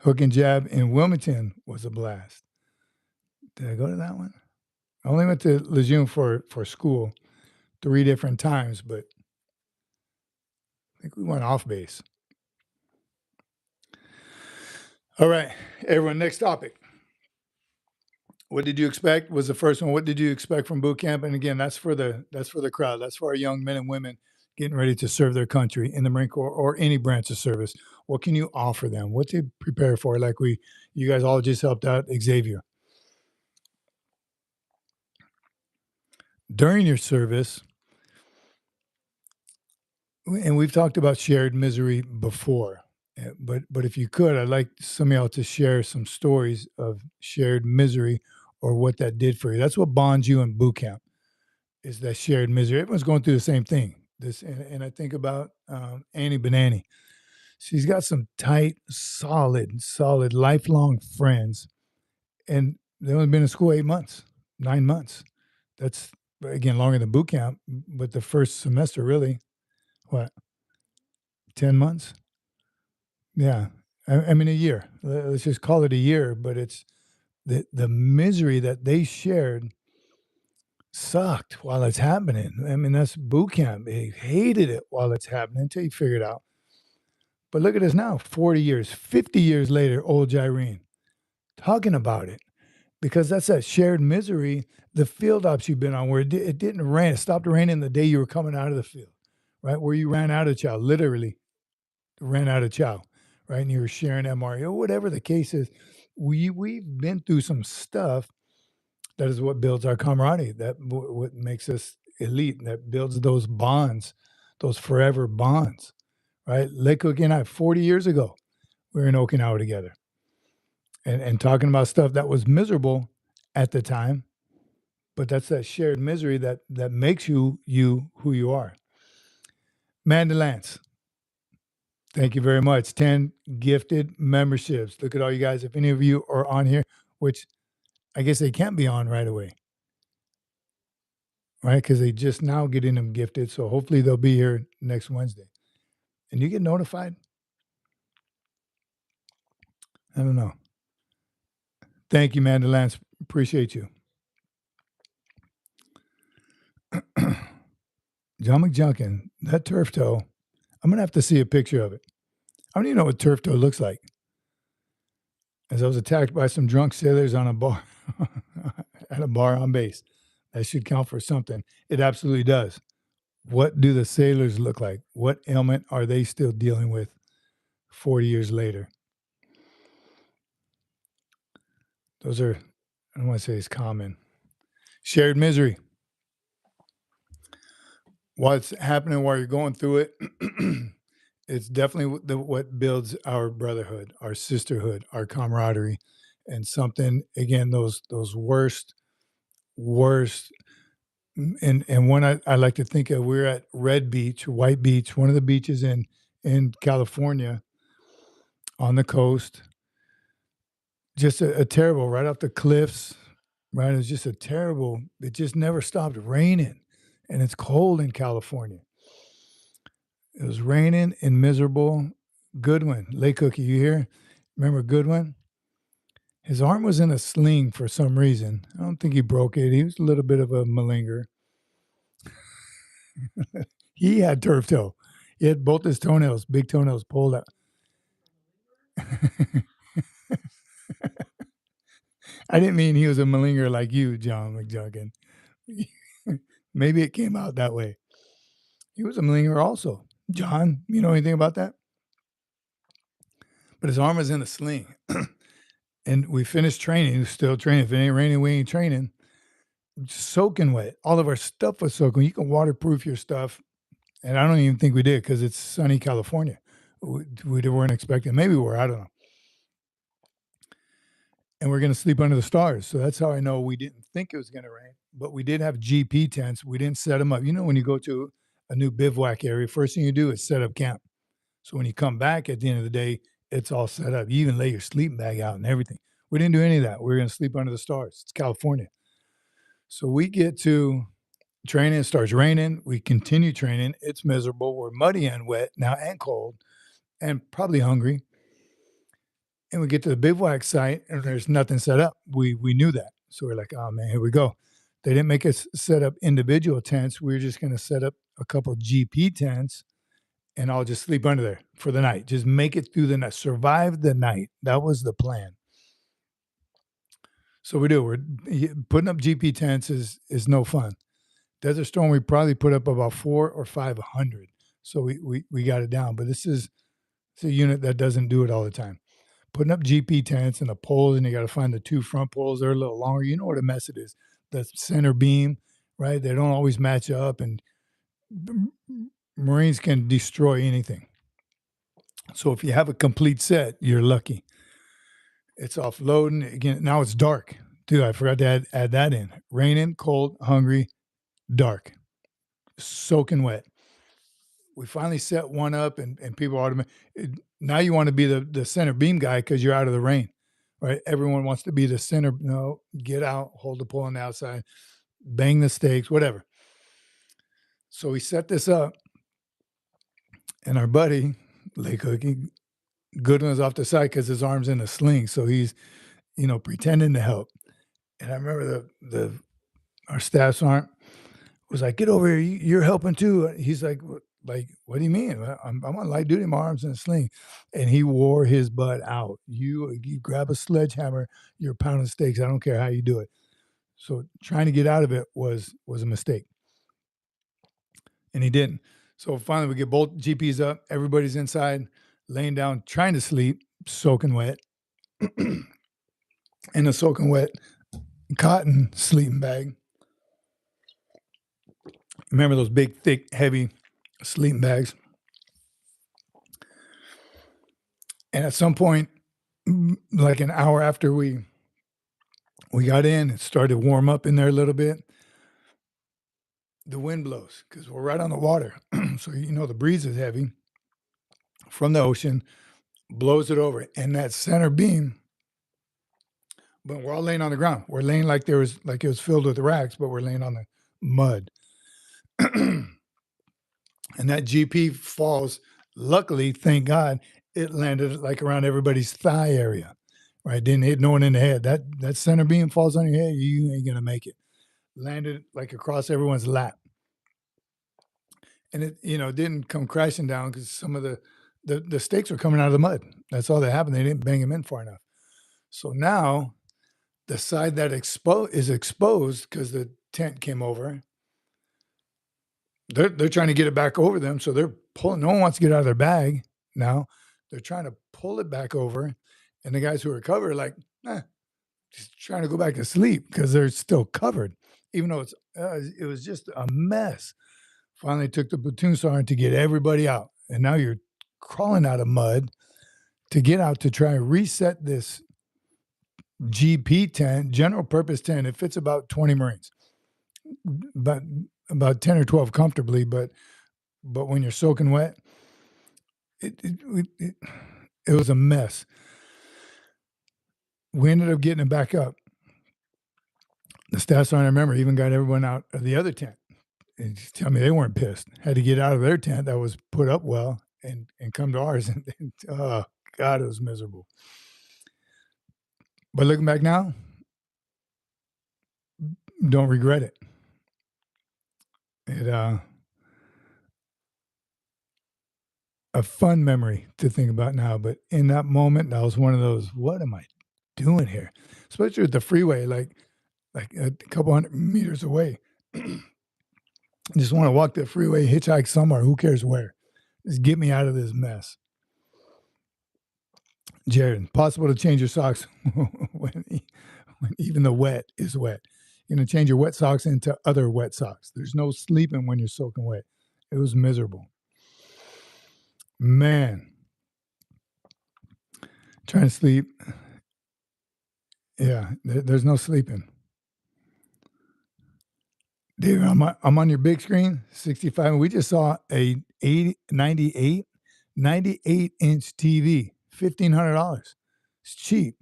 Hook and jab in Wilmington was a blast. Did I go to that one? I only went to Lejeune for school 3 different times, but I think we went off base. All right, everyone, next topic. What did you expect was the first one. What did you expect from boot camp? And again, that's for the crowd. That's for our young men and women getting ready to serve their country in the Marine Corps or any branch of service. What can you offer them? What to prepare for? Like you guys all just helped out Xavier. During your service, and we've talked about shared misery before, but if you could, I'd like some of y'all to share some stories of shared misery or what that did for you. That's what bonds you in boot camp, is that shared misery. Everyone's going through the same thing. And I think about Annie Benani. She's got some tight, solid, lifelong friends, and they've only been in school 8 months, 9 months. That's, again, longer than boot camp, but the first semester, really, what, 10 months? Yeah. I mean, a year. Let's just call it a year, but it's the misery that they shared sucked while it's happening. I mean, that's boot camp. They hated it while it's happening until you figure it out. But look at us now, 40 years, 50 years later, old Jyrene, talking about it, because that's that shared misery, the field ops you've been on where it didn't rain. It stopped raining the day you were coming out of the field, right? Where you ran out of chow, literally ran out of chow, right? And you were sharing MRE or whatever the case is. We've been through some stuff that is what builds our camaraderie, that what makes us elite, that builds those bonds, those forever bonds, right? Lake Cookie and I, 40 years ago, we were in Okinawa together and talking about stuff that was miserable at the time, but that's that shared misery that makes you who you are. Mandy Lance, thank you very much. 10 gifted memberships. Look at all you guys. If any of you are on here, which I guess they can't be on right away, right? Because they just now getting them gifted. So hopefully they'll be here next Wednesday. And you get notified? I don't know. Thank you, Mandy Lance. Appreciate you. John McJunkin, that turf toe, I'm going to have to see a picture of it. I don't even know what turf toe looks like. As I was attacked by some drunk sailors on a bar, at a bar on base. That should count for something. It absolutely does. What do the sailors look like? What ailment are they still dealing with 40 years later? Those are, I don't want to say it's common. Shared misery. What's happening while you're going through it, it's definitely what builds our brotherhood, our sisterhood, our camaraderie, and something, again, those worst, and one I like to think of, we're at Red Beach, White Beach, one of the beaches in California on the coast. Just a terrible, right off the cliffs, right? It was just a terrible, it just never stopped raining. And it's cold in California. It was raining and miserable. Goodwin, Lake Cookie, you here? Remember Goodwin? His arm was in a sling for some reason. I don't think he broke it. He was a little bit of a malinger. He had turf toe. He had both his toenails, big toenails pulled out. I didn't mean he was a malinger like you, John McJunkin. Maybe it came out that way. He was a malinger also. John, you know anything about that? But his arm was in a sling. And we finished training. He was still training. If it ain't raining, we ain't training. Soaking wet. All of our stuff was soaking. You can waterproof your stuff. And I don't even think we did because it's sunny California. We weren't expecting. Maybe we were. I don't know. And we're going to sleep under the stars. So that's how I know we didn't think it was going to rain. But we did have GP tents. We didn't set them up. You know, when you go to a new bivouac area, first thing you do is set up camp. So when you come back at the end of the day, it's all set up. You even lay your sleeping bag out and everything. We didn't do any of that. We were going to sleep under the stars. It's California. So we get to training. It starts raining. We continue training. It's miserable. We're muddy and wet now and cold and probably hungry. And we get to the bivouac site and there's nothing set up. We knew that. So we're like, oh man, here we go. They didn't make us set up individual tents. We were just going to set up a couple GP tents and I'll just sleep under there for the night. Just make it through the night, survive the night. That was the plan. So we do. We're putting up GP tents is no fun. Desert Storm, we probably put up about 400 or 500. So we got it down. But it's a unit that doesn't do it all the time. Putting up GP tents and the poles, and you got to find the two front poles. They're a little longer. You know what a mess it is. The center beam, right? They don't always match up. And Marines can destroy anything. So if you have a complete set, you're lucky. It's offloading. Again, now it's dark. Dude, I forgot to add that in. Raining, cold, hungry, dark, soaking wet. We finally set one up, and people now you want to be the center beam guy because you're out of the rain, right? Everyone wants to be the center. No, get out, hold the pole on the outside, bang the stakes, whatever. So we set this up, and our buddy, Lake Cookie, Goodwin was off the side because his arm's in a sling. So he's, pretending to help. And I remember our staff sergeant was like, "Get over here, you're helping too." He's like, what do you mean? I'm on light duty, my arm's in a sling. And he wore his butt out. You grab a sledgehammer, you're pounding stakes. I don't care how you do it. So trying to get out of it was a mistake. And he didn't. So finally we get both GPs up. Everybody's inside, laying down, trying to sleep, soaking wet. In a soaking wet cotton sleeping bag. Remember those big, thick, heavy sleeping bags? And at some point, like an hour after we got in, it started to warm up in there a little bit. The wind blows because we're right on the water. So, the breeze is heavy from the ocean, blows it over. And that center beam, but we're all laying on the ground. We're laying like it was filled with racks, but we're laying on the mud. And that GP falls. Luckily, thank God, it landed like around everybody's thigh area, right? Didn't hit no one in the head. That center beam falls on your head, you ain't gonna make it. Landed like across everyone's lap. And it, didn't come crashing down because some of the stakes were coming out of the mud. That's all that happened. They didn't bang them in far enough. So now the side that is exposed because the tent came over. They're trying to get it back over them. So they're pulling. No one wants to get out of their bag now. They're trying to pull it back over. And the guys who are covered are like, just trying to go back to sleep because they're still covered, even though it was just a mess. Finally took the platoon sergeant to get everybody out. And now you're crawling out of mud to get out to try and reset this GP tent, general purpose tent. It fits about 20 Marines, but about 10 or 12 comfortably. But when you're soaking wet, it was a mess. We ended up getting it back up. The staff sergeant, I remember, even got everyone out of the other tent. And tell me they weren't pissed. Had to get out of their tent that was put up well and come to ours. And oh, God, it was miserable. But looking back now, don't regret it. A fun memory to think about now. But in that moment, that was one of those, what am I doing here? Especially with the freeway, like a couple hundred meters away. I just want to walk the freeway, hitchhike somewhere. Who cares where? Just get me out of this mess. Jared, possible to change your socks when even the wet is wet. You're going to change your wet socks into other wet socks. There's no sleeping when you're soaking wet. It was miserable. Man. Trying to sleep. Yeah, there's no sleeping. David, I'm on your big screen, 65. We just saw a 98-inch TV, $1,500. It's cheap.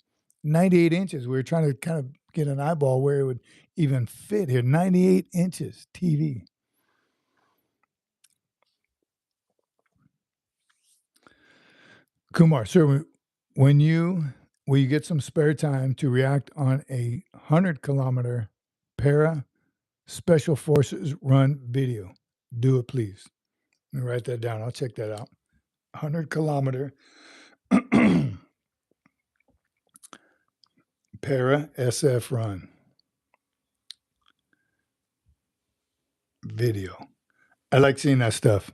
98 inches. We were trying to kind of get an eyeball where it would even fit here. 98 inches TV. Kumar, sir, will you get some spare time to react on a 100-kilometer para Special Forces run video? Do it, please. Let me write that down. I'll check that out. 100-kilometer para SF run video. I like seeing that stuff.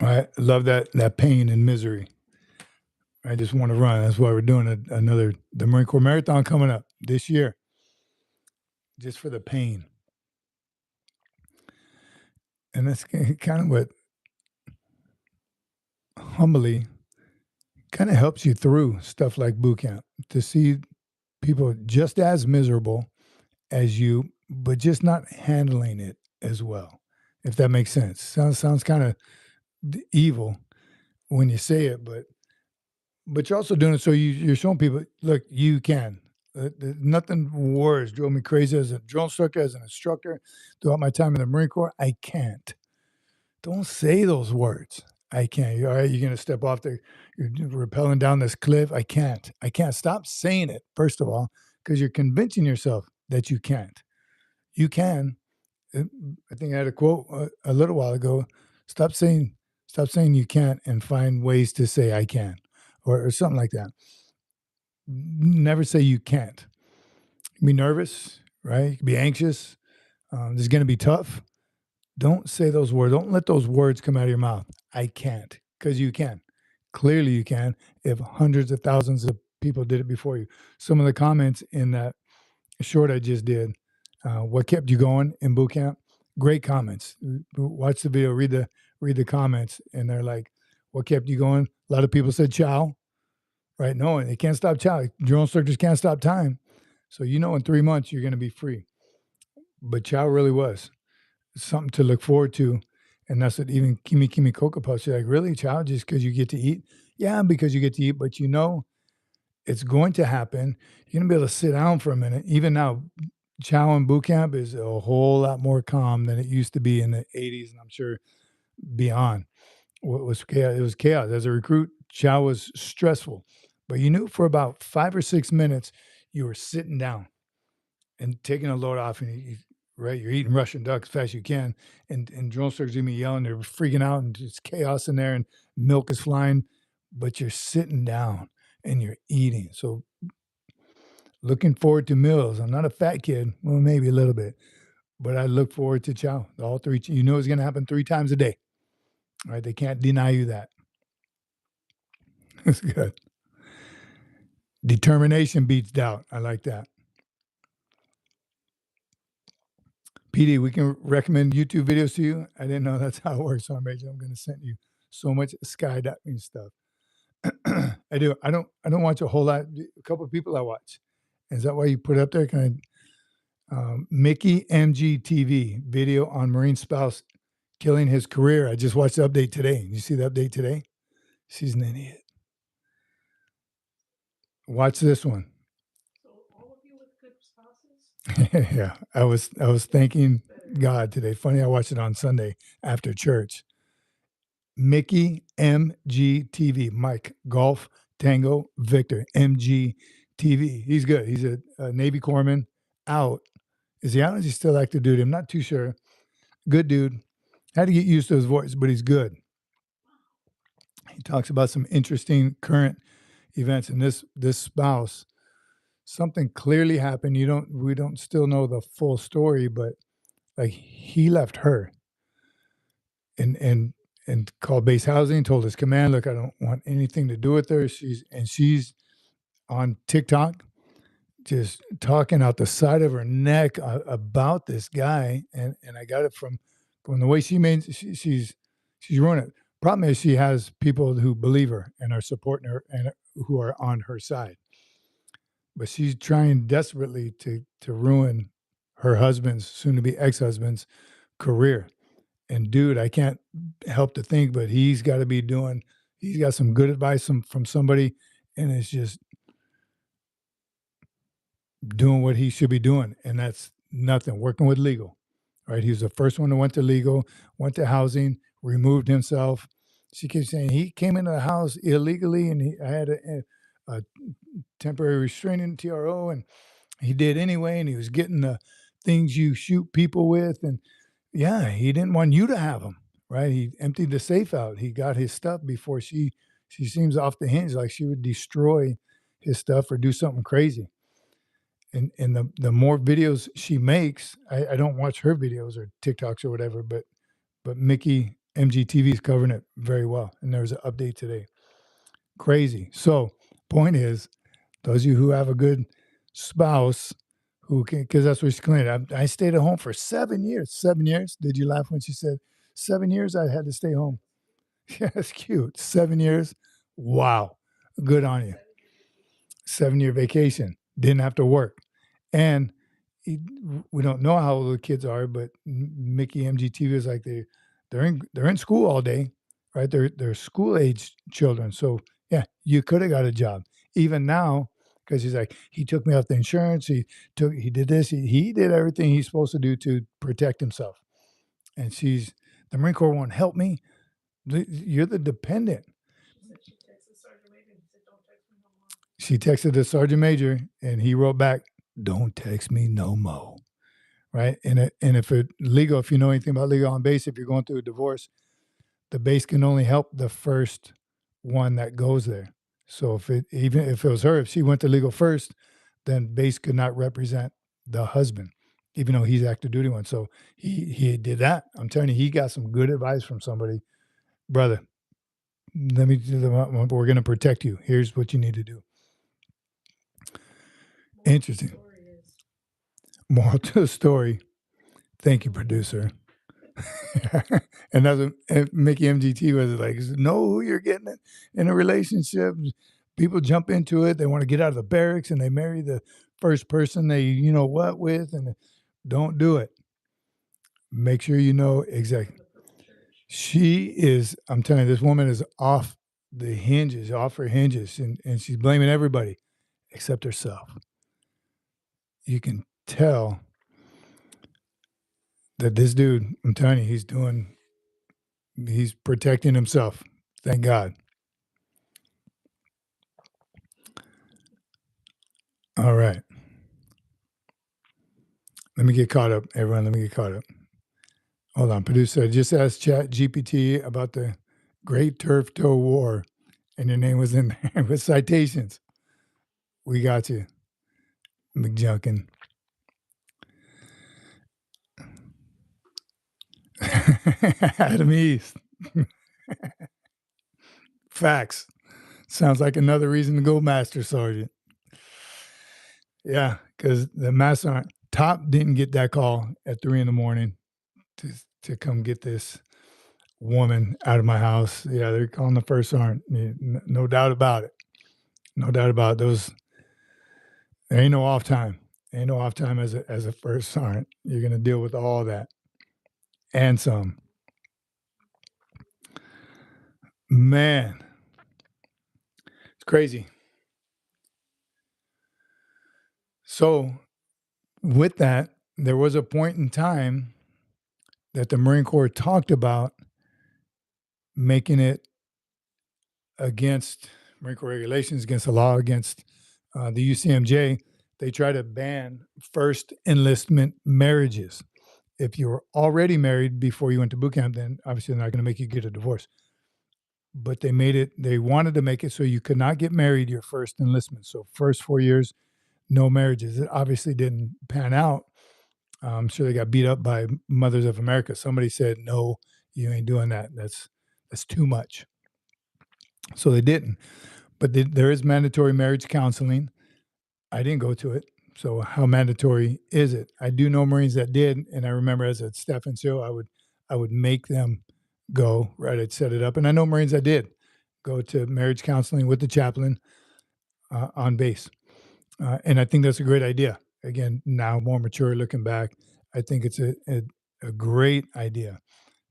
I love that pain and misery. I just want to run. That's why we're doing the Marine Corps Marathon coming up this year. Just for the pain. And that's kind of what humbly kind of helps you through stuff like boot camp, to see people just as miserable as you, but just not handling it as well, if that makes sense. Sounds kind of evil when you say it, but you're also doing it so you're showing people, look, you can. Nothing worse drove me crazy as a drill instructor, as an instructor throughout my time in the Marine Corps. I can't. Don't say those words. I can't. You're all right. You're going to step off the, you're rappelling down this cliff. I can't. I can't. Stop saying it, first of all, because you're convincing yourself that you can't. You can. I think I had a quote a little while ago. Stop saying you can't and find ways to say I can, or something like that. Never say you can't. You can be nervous, right? You can be anxious. This is going to be tough. Don't say those words. Don't let those words come out of your mouth. I can't, because you can. Clearly you can, if hundreds of thousands of people did it before you. Some of the comments in that short I just did, what kept you going in boot camp? Great comments. Watch the video, read the comments, and they're like, what kept you going? A lot of people said chow, right? No, they can't stop chow. Drill instructors can't stop time. So in 3 months you're going to be free. But chow really was something to look forward to. And that's what even Kimi Cocoa Puffs, you're like, really, chow, just because you get to eat? Yeah, because you get to eat, but it's going to happen. You're going to be able to sit down for a minute. Even now, chow in boot camp is a whole lot more calm than it used to be in the 80s, and I'm sure beyond. What was chaos? It was chaos. As a recruit, chow was stressful. But you knew for about 5 or 6 minutes, you were sitting down and taking a load off, and right, you're eating Russian duck as fast as you can, and drill instructors going to be yelling, they're freaking out, and it's chaos in there, and milk is flying, but you're sitting down and you're eating. So looking forward to meals. I'm not a fat kid, well, maybe a little bit, but I look forward to chow. All three, it's going to happen 3 times a day, right? They can't deny you that. It's good. Determination beats doubt. I like that. PD, we can recommend YouTube videos to you. I didn't know that's how it works, so I'm going to send you so much skydiving stuff. I do. I don't watch a whole lot. A couple of people I watch. Is that why you put it up there? Can I? Mickey MGTV video on Marine spouse killing his career. I just watched the update today. You see the update today? She's an idiot. Watch this one. So all of you with good spouses? Yeah, I was thanking God today. Funny, I watched it on Sunday after church. Mickey MGTV, Mike Golf Tango Victor MGTV. He's good. He's a Navy corpsman. Out. Is he out? Or is he still active duty? I'm not too sure. Good dude. Had to get used to his voice, but he's good. He talks about some interesting current events, and this spouse, something clearly happened. We don't still know the full story, but like he left her and called base housing, told his command, look, I don't want anything to do with her. She's on TikTok, just talking out the side of her neck about this guy. And I got it from the way she made, she's ruining it. Problem is she has people who believe her and are supporting her and who are on her side. But she's trying desperately to ruin her husband's, soon to be ex-husband's, career. And dude, I can't help to think, but he's got some good advice from somebody, and it's just doing what he should be doing. And that's nothing, working with legal, right? He was the first one that went to legal, went to housing, removed himself. She keeps saying he came into the house illegally, and I had a temporary restraining TRO, and he did anyway, and he was getting the things you shoot people with. And yeah, he didn't want you to have them, right? He emptied the safe out. He got his stuff before she seems off the hinge, like she would destroy his stuff or do something crazy. And the more videos she makes, I don't watch her videos or TikToks or whatever, but Mickey MGTV is covering it very well. And there's an update today. Crazy. So point is, those of you who have a good spouse who can, because that's what she claimed. I stayed at home for 7 years. 7 years. Did you laugh when she said 7 years I had to stay home. Yeah, that's cute. 7 years. Wow. Good on you. 7-year vacation. Didn't have to work. And we don't know how old the kids are, but Mickey MGT was like they're in school all day, right? They're school age children. So yeah, you could have got a job. Even now, because he's like, he took me off the insurance. He did this. He did everything he's supposed to do to protect himself. And the Marine Corps won't help me. You're the dependent. She texted the sergeant major, and he wrote back, "Don't text me no more." Right? And if if you know anything about legal on base, if you're going through a divorce, the base can only help the first one that goes there. So even if it was her, if she went to legal first, then base could not represent the husband, even though he's active duty one. So he did that. I'm telling you, he got some good advice from somebody. Brother, we're going to protect you. Here's what you need to do. Interesting. Moral to the story. Thank you, producer. And that's what Mickey MGT was like, know who you're getting in a relationship. People jump into it. They want to get out of the barracks and they marry the first person they, with, and don't do it. Make sure you know exactly. I'm telling you, this woman is off her hinges, and she's blaming everybody except herself. You can tell that this dude, I'm telling you, he's protecting himself. Thank God. All right. Let me get caught up, everyone. Let me get caught up. Hold on, producer. I just asked ChatGPT about the Great Turf Toe War, and your name was in there with citations. We got you, McJunkin. Adam East. Facts. Sounds like another reason to go, Master Sergeant. Yeah, because the Master Sergeant Top didn't get that call at 3 a.m. to come get this woman out of my house. Yeah, they're calling the first sergeant. No doubt about it. No doubt about it. There ain't no off time. There ain't no off time as a first sergeant. You're gonna deal with all that and some. Man, it's crazy. So, with that, there was a point in time that the Marine Corps talked about making it against Marine Corps regulations, against the law, against the UCMJ. They try to ban first enlistment marriages. If you were already married before you went to boot camp, then obviously they're not going to make you get a divorce. But they wanted to make it so you could not get married your first enlistment. So first 4 years, no marriages. It obviously didn't pan out. I'm sure they got beat up by Mothers of America. Somebody said, no, you ain't doing that. That's too much. So they didn't. But there is mandatory marriage counseling. I didn't go to it. So how mandatory is it? I do know Marines that did. And I remember as a staff NCO, I would make them go, right? I'd set it up. And I know Marines that did go to marriage counseling with the chaplain on base. And I think that's a great idea. Again, now more mature looking back, I think it's a great idea.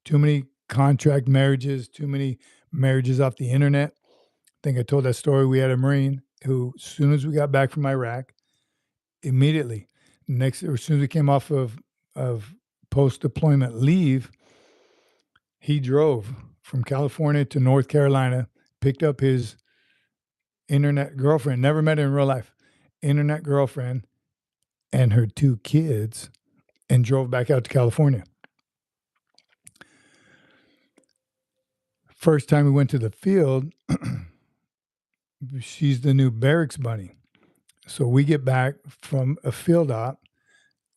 Too many contract marriages, too many marriages off the internet. I think I told that story. We had a Marine who, as soon as we got back from Iraq, immediately, as soon as we came off of post-deployment leave, he drove from California to North Carolina, picked up his internet girlfriend, never met her in real life, internet girlfriend and her 2 kids, and drove back out to California. First time we went to the field, she's the new barracks bunny. So we get back from a field op,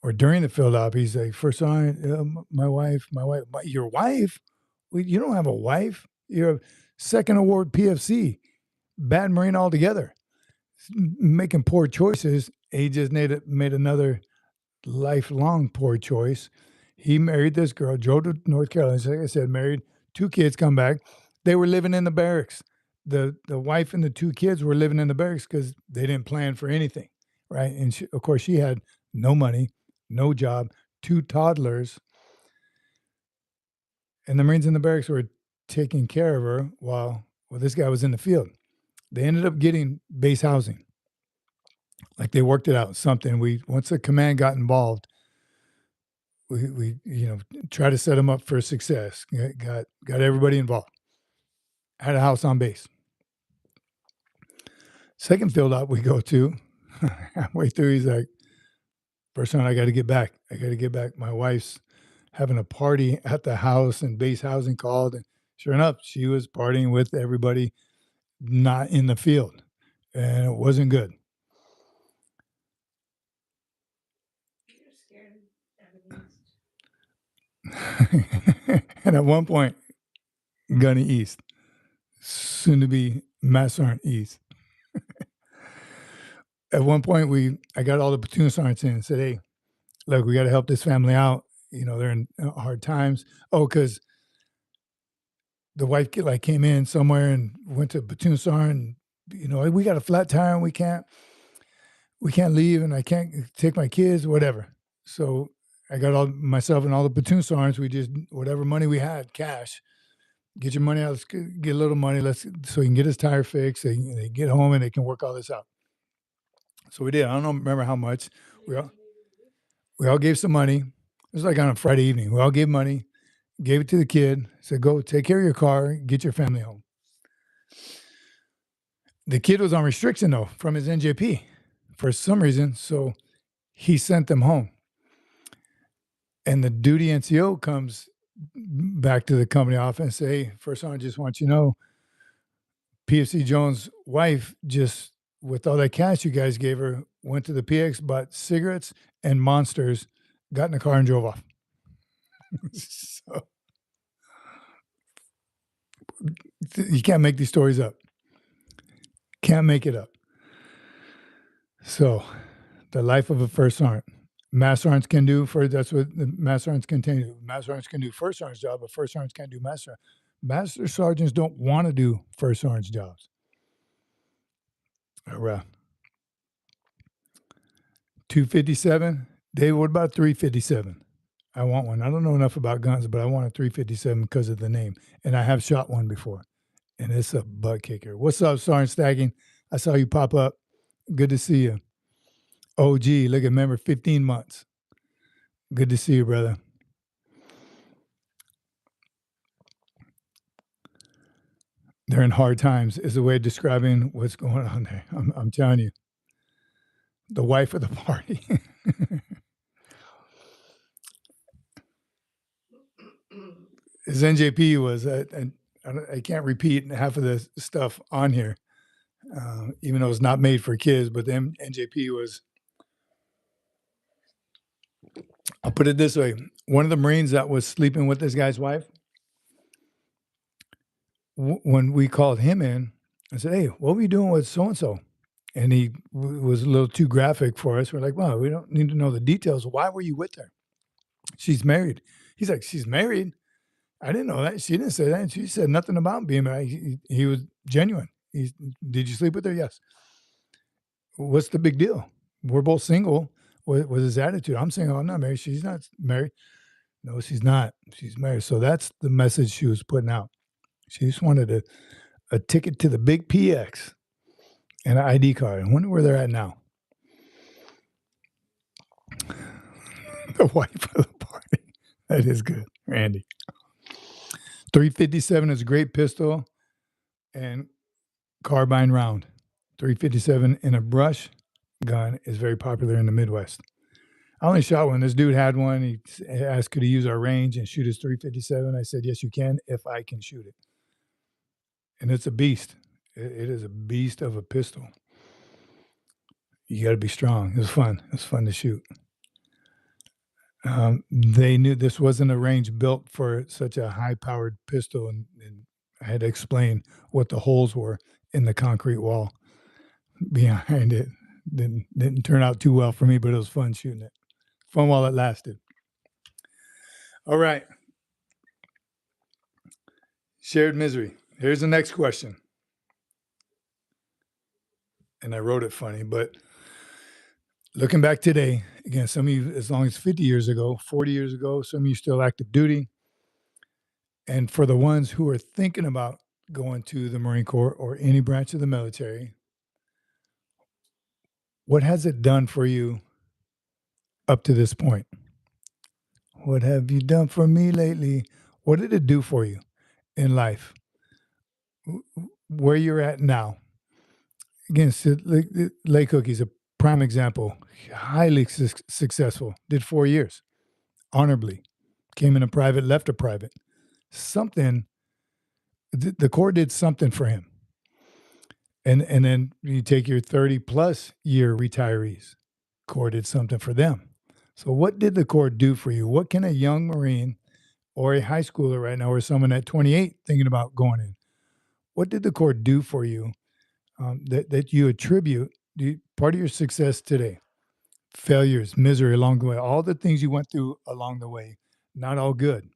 or during the field op, he's like, first time, my wife, your wife? Well, you don't have a wife. You're a second award PFC, bad Marine altogether, making poor choices. He just made another lifelong poor choice. He married this girl, drove to North Carolina, like I said, married, 2 kids, come back. They were living in the barracks. The wife and the 2 kids were living in the barracks because they didn't plan for anything, right? And she, of course, she had no money, no job, 2 toddlers. And the Marines in the barracks were taking care of her while this guy was in the field. They ended up getting base housing. Like they worked it out, something. Once the command got involved, we tried to set them up for success. Got everybody involved. Had a house on base. Second field op we go to, halfway through, he's like, first time I got to get back. My wife's having a party at the house, and base housing called, and sure enough, she was partying with everybody not in the field, and it wasn't good. You're scared. And at one point, Gunny East, soon to be Mass Sergeant East. At one point, I got all the platoon sergeants in and said, "Hey, look, we got to help this family out. They're in hard times." Oh, because the wife came in somewhere and went to platoon sergeant. And, we got a flat tire and we can't leave, and I can't take my kids, whatever. So I got myself and all the platoon sergeants. We just, whatever money we had, cash. Get your money out. Let's get a little money. So he can get his tire fixed. They get home and they can work all this out. So we did. I don't remember how much. We all gave some money. It was like on a Friday evening. We all gave money, gave it to the kid, said, "Go take care of your car, get your family home." The kid was on restriction, though, from his NJP for some reason, so he sent them home. And the duty NCO comes back to the company office and say, "Hey, first I just want you to know, PFC Jones' wife just, with all that cash you guys gave her, went to the PX, bought cigarettes and Monsters, got in the car and drove off." So, you can't make these stories up. Can't make it up. So, the life of a first sergeant. Mass sergeants can do that's what the mass sergeants can do. Mass sergeants can do first sergeant's job, but first sergeants can't do master. Master sergeants don't want to do first sergeant's jobs. Hurrah. 257. Dave, what about 357? I want one. I don't know enough about guns, but I want a 357 because of the name. And I have shot one before. And it's a butt kicker. What's up, Sergeant Stagging? I saw you pop up. Good to see you. OG, look at member, 15 months. Good to see you, brother. They're in hard times is a way of describing what's going on there. I'm telling you. The wife of the party. His NJP was, I can't repeat half of the stuff on here, even though it's not made for kids, but the NJP was, I'll put it this way. One of the Marines that was sleeping with this guy's wife, when we called him in, I said, "Hey, what were you doing with so-and-so?" And he was a little too graphic for us. We're like, "Well, we don't need to know the details. Why were you with her?" "She's married." He's like, "She's married? I didn't know that. She didn't say that. She said nothing about being married." He was genuine. "Did you sleep with her?" "Yes." "What's the big deal? We're both single." Was his attitude. "I'm single. I'm not married." "She's not married." "No, she's not. She's married." So that's the message she was putting out. She just wanted a ticket to the big PX and an ID card. I wonder where they're at now. The wife of the party. That is good, Randy. 357 is a great pistol and carbine round. 357 in a brush gun is very popular in the Midwest. I only shot one. This dude had one. He asked, could he use our range and shoot his 357? I said, "Yes, you can, if I can shoot it." And it's a beast. It is a beast of a pistol. You got to be strong. It was fun. It was fun to shoot. They knew this wasn't a range built for such a high-powered pistol, and I had to explain what the holes were in the concrete wall behind it. Didn't turn out too well for me, but it was fun shooting it. Fun while it lasted. All right. Shared misery. Here's the next question. And I wrote it funny, but looking back today, again, some of you, as long as 50 years ago, 40 years ago, some of you still active duty. And for the ones who are thinking about going to the Marine Corps or any branch of the military, what has it done for you up to this point? What have you done for me lately? What did it do for you in life? Where you're at now? Again, Lay Cookie's a prime example. Highly successful. Did 4 years honorably. Came in a private, left a private. Something, the Corps did something for him. And then you take your 30-plus year retirees. Corps did something for them. So what did the Corps do for you? What can a young Marine or a high schooler right now or someone at 28 thinking about going in, what did the Corps do for you that you attribute part of your success today? Failures, misery along the way, all the things you went through along the way, not all good.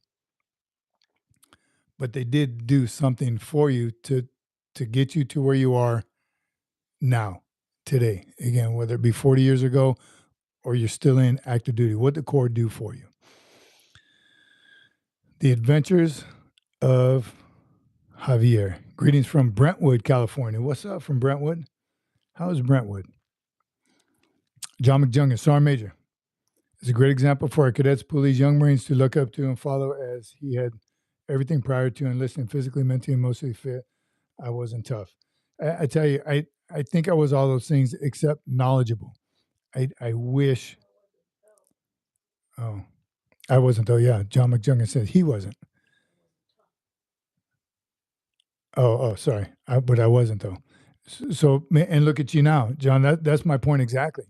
But they did do something for you to get you to where you are now, today. Again, whether it be 40 years ago or you're still in active duty, what did the Corps do for you? The Adventures of Javier. Greetings from Brentwood, California. What's up from Brentwood? How is Brentwood? John McJunkin, Sergeant Major. Is a great example for our cadets, Poolees, young Marines to look up to and follow, as he had everything prior to enlisting, physically, mentally, emotionally fit. I wasn't tough. I tell you, I think I was all those things except knowledgeable. I wish. Oh, I wasn't though. Yeah, John McJunkin said he wasn't. Oh, sorry. But I wasn't though. So, and look at you now, John. That's my point exactly.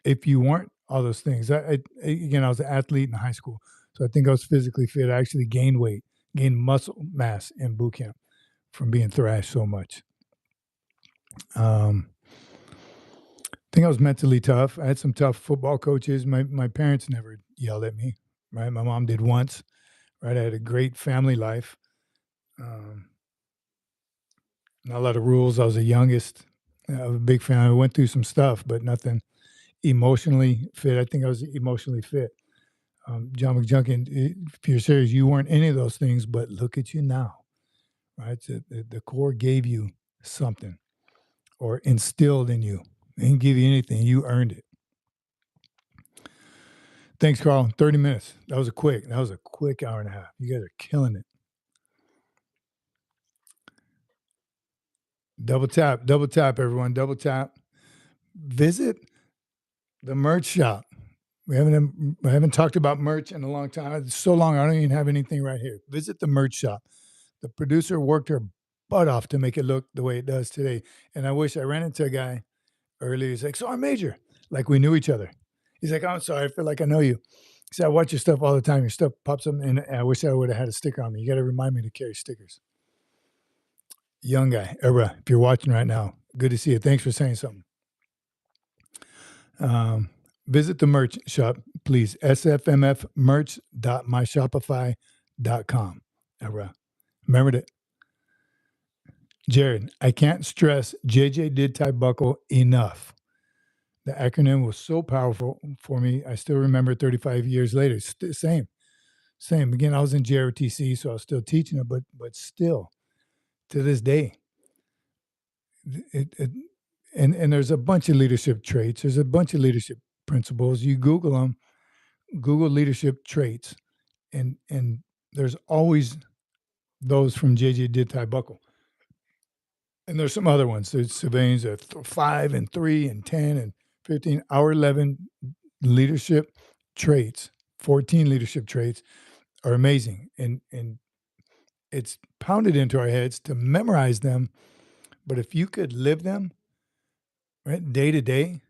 If you weren't all those things, again, I was an athlete in high school, so I think I was physically fit. I actually gained weight, gained muscle mass in boot camp from being thrashed so much. I think I was mentally tough. I had some tough football coaches. My parents never yelled at me, right? My mom did once, right? I had a great family life. Not a lot of rules. I was the youngest of a big family. I went through some stuff, but nothing emotionally fit. I think I was emotionally fit. John McJunkin, if you're serious, you weren't any of those things, but look at you now, right? So the Corps gave you something or instilled in you. They didn't give you anything. You earned it. Thanks, Carl. 30 minutes. That was a quick hour and a half. You guys are killing it. Double tap, everyone. Double tap. Visit the merch shop. I haven't talked about merch in a long time. It's so long, I don't even have anything right here. Visit the merch shop. The producer worked her butt off to make it look the way it does today. And I wish I ran into a guy earlier. He's like, "So I'm Major," like we knew each other. He's like, "Oh, I'm sorry, I feel like I know you." He said, "I watch your stuff all the time. Your stuff pops up, and I wish I would have had a sticker on me. You got to remind me to carry stickers." Young guy, Era, if you're watching right now, good to see you. Thanks for saying something. Visit the merch shop, please. SFMF-merch.myshopify.com. Era. Remember that. Jared, I can't stress JJ did tie buckle enough. The acronym was so powerful for me. I still remember 35 years later. Same. Again, I was in JROTC, so I was still teaching it, but still, to this day, and there's a bunch of leadership traits. There's a bunch of leadership principles. You Google them, Google leadership traits, and there's always those from JJ did tie buckle. And there's some other ones. There's civilians at 5 and 3 and 10 and 15. Our 11 leadership traits, 14 leadership traits are amazing. And it's pounded into our heads to memorize them. But if you could live them, right, day to day,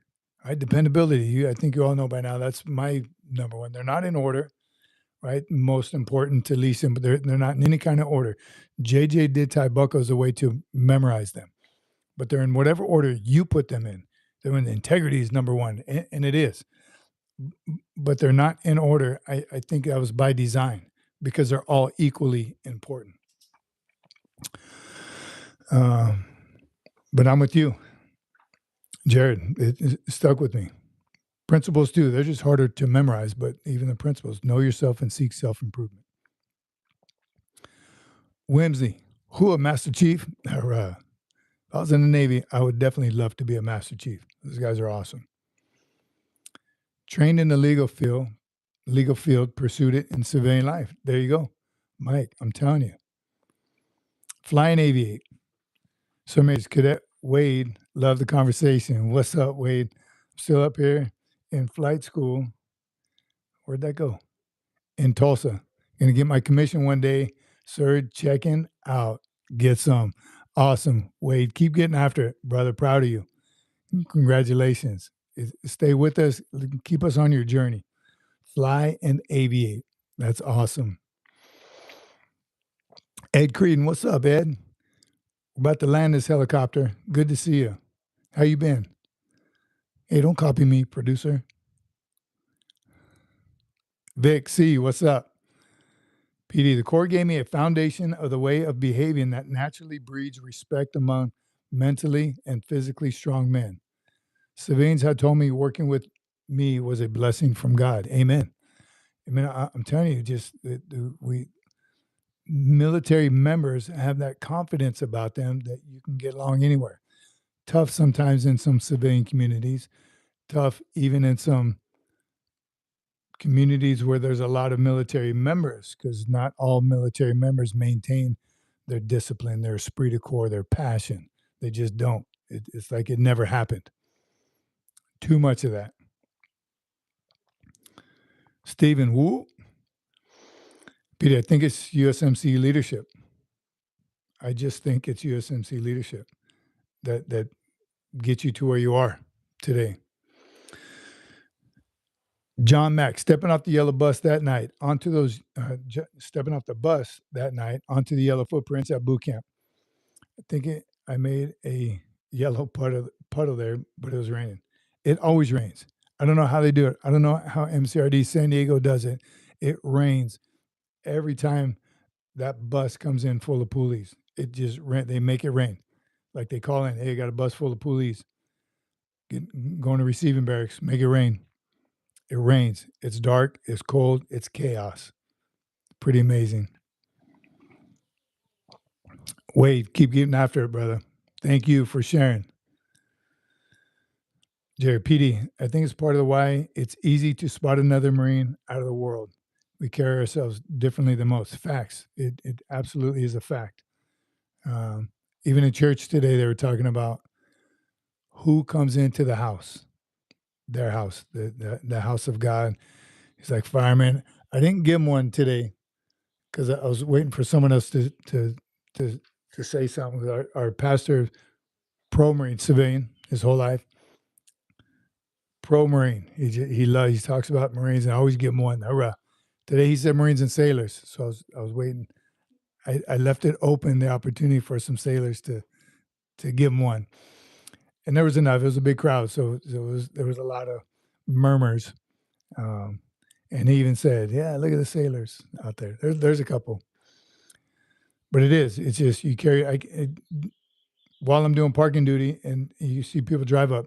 right, dependability, I think you all know by now, that's my number one. They're not in order, right? Most important to least, but they're not in any kind of order. JJ did tie buckle as a way to memorize them. But they're in whatever order you put them in. They're in integrity is number one, and it is. But they're not in order. I think that was by design. because they're all equally important. But I'm with you, Jared. It stuck with me. Principles too, they're just harder to memorize, but even the principles, know yourself and seek self-improvement. Whimsy, who a Master Chief? Or, if I was in the Navy, I would definitely love to be a Master Chief. Those guys are awesome. Trained in the legal field, pursued it in civilian life. There you go. Mike, I'm telling you. Fly and aviate. Somebody's Cadet Wade, love the conversation. What's up, Wade? I'm still up here in flight school. Where'd that go? In Tulsa. Gonna get my commission one day. Sir, checking out. Get some. Awesome. Wade, keep getting after it, brother. Proud of you. Congratulations. Stay with us. Keep us on your journey. Fly and aviate. That's awesome. Ed Creedon, what's up, Ed? We're about to land this helicopter. Good to see you. How you been? Hey, don't copy me, producer. Vic C, what's up? PD, the Corps gave me a foundation of the way of behaving that naturally breeds respect among mentally and physically strong men. Civilians had told me working with me was a blessing from God. Amen. I mean, I'm telling you, just we military members have that confidence about them that you can get along anywhere. Tough sometimes in some civilian communities, tough even in some communities where there's a lot of military members, because not all military members maintain their discipline, their esprit de corps, their passion. They just don't. It's like it never happened. Too much of that. Stephen Wu. Peter, I think it's USMC leadership. I just think it's USMC leadership that gets you to where you are today. John Mack, stepping off the yellow bus that night, onto those, stepping off the bus that night, onto the yellow footprints at boot camp. I think I made a yellow puddle there, but it was raining. It always rains. I don't know how they do it. I don't know how MCRD San Diego does it. It rains every time that bus comes in full of Poolees. It just they make it rain. Like they call in, hey, I got a bus full of Poolees. Going to receiving barracks, make it rain. It rains. It's dark. It's cold. It's chaos. Pretty amazing. Wade, keep getting after it, brother. Thank you for sharing. Jerry, PD, I think it's part of the why it's easy to spot another Marine out of the world. We carry ourselves differently than most. Facts. It absolutely is a fact. Even in church today, they were talking about who comes into the house, their house, the house of God. He's like, fireman. I didn't give him one today because I was waiting for someone else to say something. Our pastor, pro-Marine, civilian, his whole life. Pro-Marine. He talks about Marines, and I always give him one. Hurrah. Today he said Marines and sailors. So I was waiting. I left it open, the opportunity for some sailors to give him one. And there was enough. It was a big crowd, so there was a lot of murmurs. And he even said, yeah, look at the sailors out there. There's a couple. But it's just you carry, while I'm doing parking duty and you see people drive up,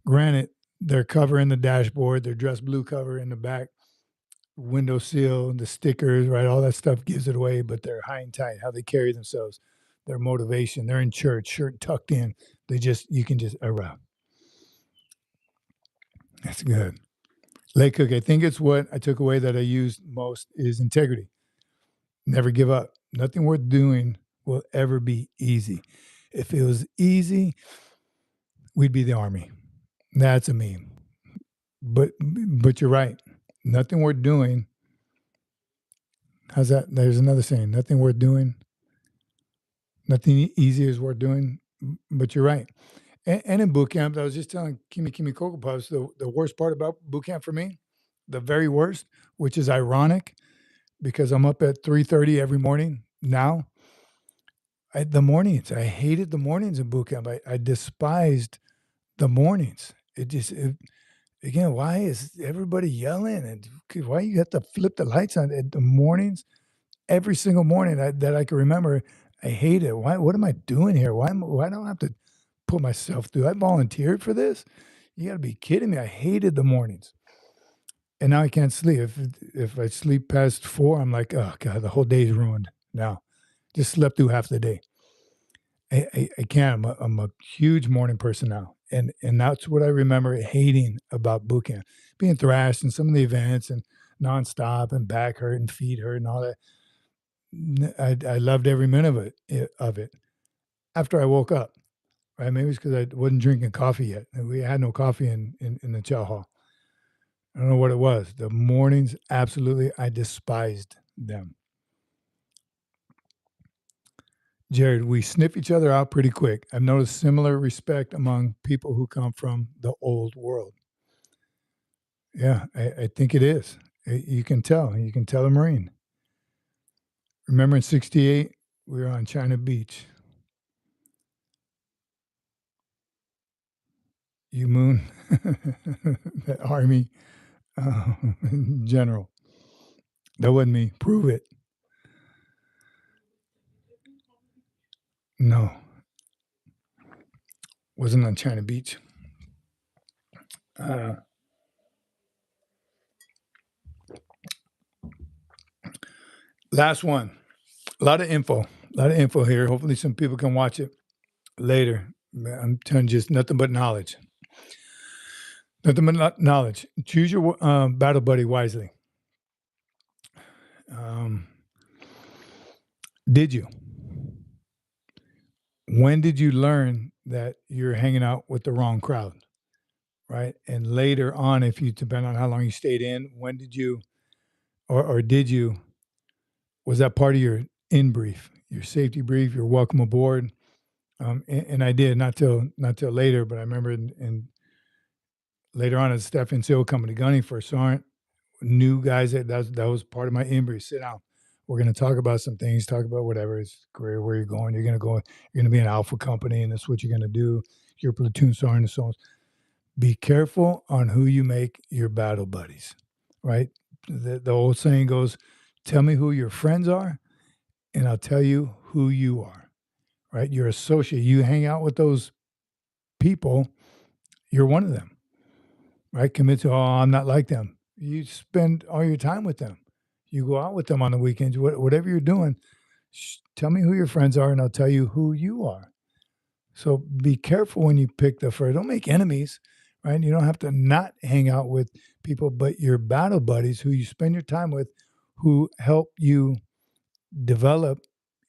granted, they're covering the dashboard, their dress blue cover in the back, window sill, the stickers, right? All that stuff gives it away, but they're high and tight, how they carry themselves, their motivation. They're in church, shirt tucked in. You can just arrive. That's good. Lake Cook, I think it's what I took away that I used most is integrity. Never give up. Nothing worth doing will ever be easy. If it was easy, we'd be the Army. That's a meme. But you're right. Nothing worth doing. How's that? There's another saying. Nothing worth doing. Nothing easy is worth doing. But you're right. And in boot camp, I was just telling Kimi Cocoa Puffs, the worst part about boot camp for me, the very worst, which is ironic because I'm up at 3:30 every morning now. The mornings, I hated the mornings in boot camp. I despised the mornings. Again, why is everybody yelling? And why you have to flip the lights on at the mornings? every single morning that I can remember, I hate it. What am I doing here? Why don't I have to put myself through? I volunteered for this. You got to be kidding me. I hated the mornings. And now I can't sleep. If I sleep past 4, I'm like, oh God, the whole day's ruined now. Just slept through half the day. I can't. I'm a huge morning person now. And that's what I remember hating about boot camp. Being thrashed in some of the events and nonstop and back hurt and feet hurt and all that. I loved every minute of it. After I woke up, right? Maybe it's because I wasn't drinking coffee yet. We had no coffee in the chow hall. I don't know what it was. The mornings, absolutely, I despised them. Jared, we sniff each other out pretty quick. I've noticed similar respect among people who come from the old world. Yeah, I think it is. You can tell. You can tell a Marine. Remember in 68, we were on China Beach. You Moon, that Army general. That wasn't me. Prove it. No. Wasn't on China Beach. Last one. A lot of info here. Hopefully some people can watch it later. I'm telling you, just nothing but knowledge. Nothing but knowledge. Choose your battle buddy wisely. Did you? When did you learn that you're hanging out with the wrong crowd? Right. And later on, if you depend on how long you stayed in, when did you or did you, was that part of your in brief, your safety brief, your welcome aboard? And I did not till later, but I remember in later on as Steph NCO coming to gunning for a sergeant, new guys that was part of my in brief. Sit down. We're going to talk about some things, talk about whatever is career, where you're going. You're going to be an alpha company, and that's what you're going to do. Your platoon sergeant and so on. Be careful on who you make your battle buddies, right? The old saying goes, tell me who your friends are, and I'll tell you who you are, right? Your associate, you hang out with those people, you're one of them, right? Commit to, I'm not like them. You spend all your time with them. You go out with them on the weekends, whatever you're doing, tell me who your friends are, and I'll tell you who you are. So be careful when you pick the first. Don't make enemies, right? You don't have to not hang out with people, but your battle buddies who you spend your time with, who help you develop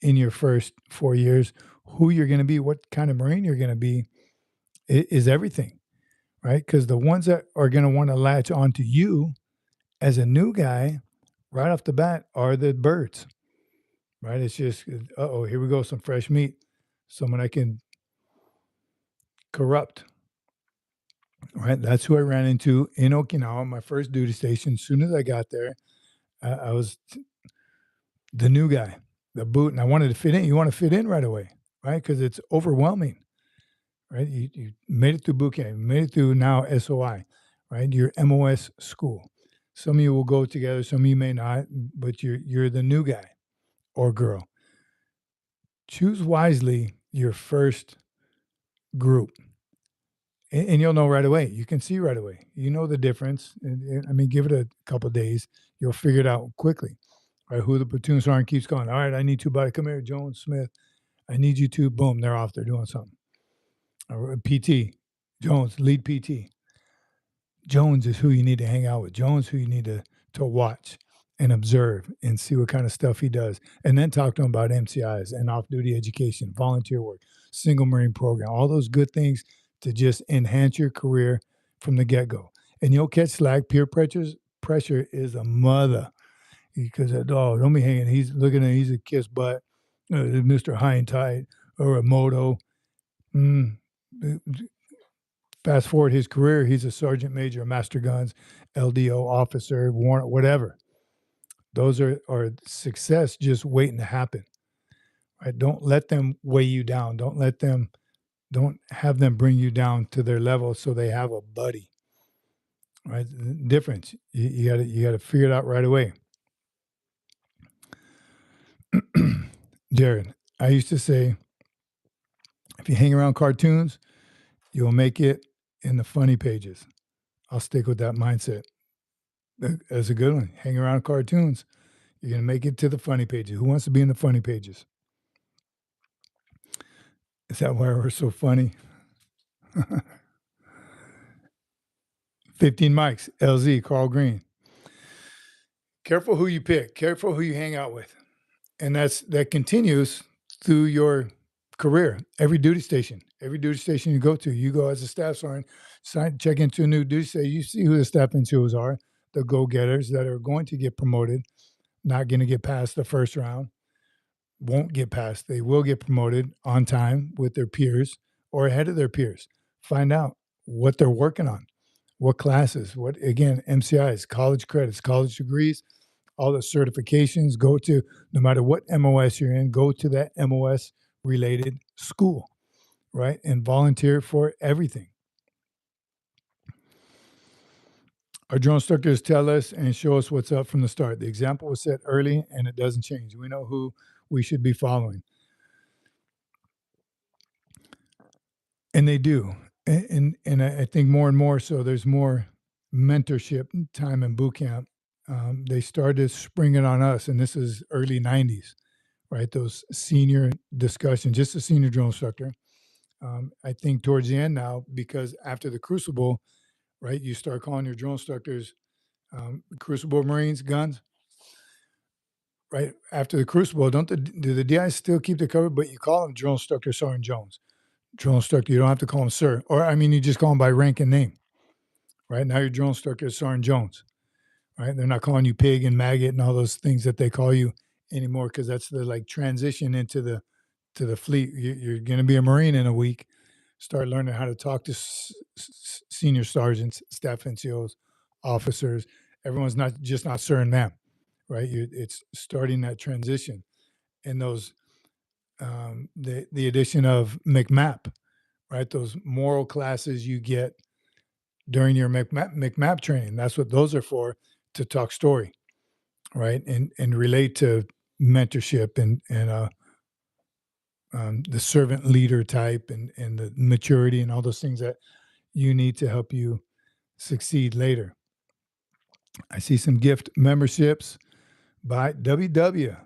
in your first 4 years, who you're going to be, what kind of Marine you're going to be, is everything, right? Because the ones that are going to want to latch onto you as a new guy right off the bat are the birds, right? It's just, here we go, some fresh meat, someone I can corrupt. Right, that's who I ran into in Okinawa, my first duty station. As soon as I got there, I was the new guy, the boot, and I wanted to fit in. You want to fit in right away, right? Because it's overwhelming, right? You made it through boot camp, you made it through now SOI, right? Your MOS school. Some of you will go together, some of you may not, but you're the new guy or girl. Choose wisely your first group. And you'll know right away. You can see right away. You know the difference. I mean, give it a couple of days. You'll figure it out quickly. Right? Who the platoon sergeant keeps going. All right, I need 2 buddy. Come here, Jones, Smith. I need you 2. Boom, they're off. They're doing something. Or PT, Jones, lead PT. Jones is who you need to hang out with. Jones who you need to watch and observe and see what kind of stuff he does. And then talk to him about MCIs and off-duty education, volunteer work, single Marine program, all those good things to just enhance your career from the get-go. And you'll catch slack. Peer pressure is a mother because don't be hanging. He's looking at, he's a kiss butt, Mr. High and Tight or a moto. Fast forward his career, he's a sergeant major, master guns, LDO officer, warrant, whatever. Those are success just waiting to happen. Right? Don't let them weigh you down. Don't have them bring you down to their level so they have a buddy. Right? The difference. You got to figure it out right away. Jared, I used to say, if you hang around cartoons, you'll make it in the funny pages. I'll stick with that mindset. That's a good one. Hang around cartoons, you're going to make it to the funny pages. Who wants to be in the funny pages? Is that why we're so funny? 15 mics, LZ, Carl Green. Careful who you pick. Careful who you hang out with. And that continues through your career. Every duty station you go as a staff sergeant, check into a new duty station, you see who the staff NCOs are, the go-getters that are going to get promoted, not going to get past the first round, won't get past. They will get promoted on time with their peers or ahead of their peers. Find out what they're working on, what classes, what, again, MCIs, college credits, college degrees, all the certifications. Go to, no matter what MOS you're in, go to that MOS related school, right? And volunteer for everything. Our drill instructors tell us and show us what's up from the start. The example was set early and it doesn't change. We know who we should be following. And they do. And I think more and more so, there's more mentorship time in boot camp. They started springing on us, and this is early 90s, right? Those senior discussions, just a senior drill instructor. I think towards the end now, because after the Crucible, right, you start calling your drill instructors Crucible Marines, guns, right? After the Crucible, do the DIs still keep the cover, but you call them drill instructor Sergeant Jones. Drill instructor, you don't have to call him sir. Or, I mean, you just call him by rank and name, right? Now your drill instructor is Sergeant Jones, right? They're not calling you pig and maggot and all those things that they call you anymore, because that's the like transition into the fleet. You're going to be a Marine in a week. Start learning how to talk to senior sergeants, staff NCOs, officers. Everyone's not sir and ma'am, right? It's starting that transition. And those, the addition of McMap, right? Those moral classes you get during your McMap training. That's what those are for, to talk story, right? And relate to mentorship and the servant leader type and the maturity and all those things that you need to help you succeed later. I see some gift memberships by WW.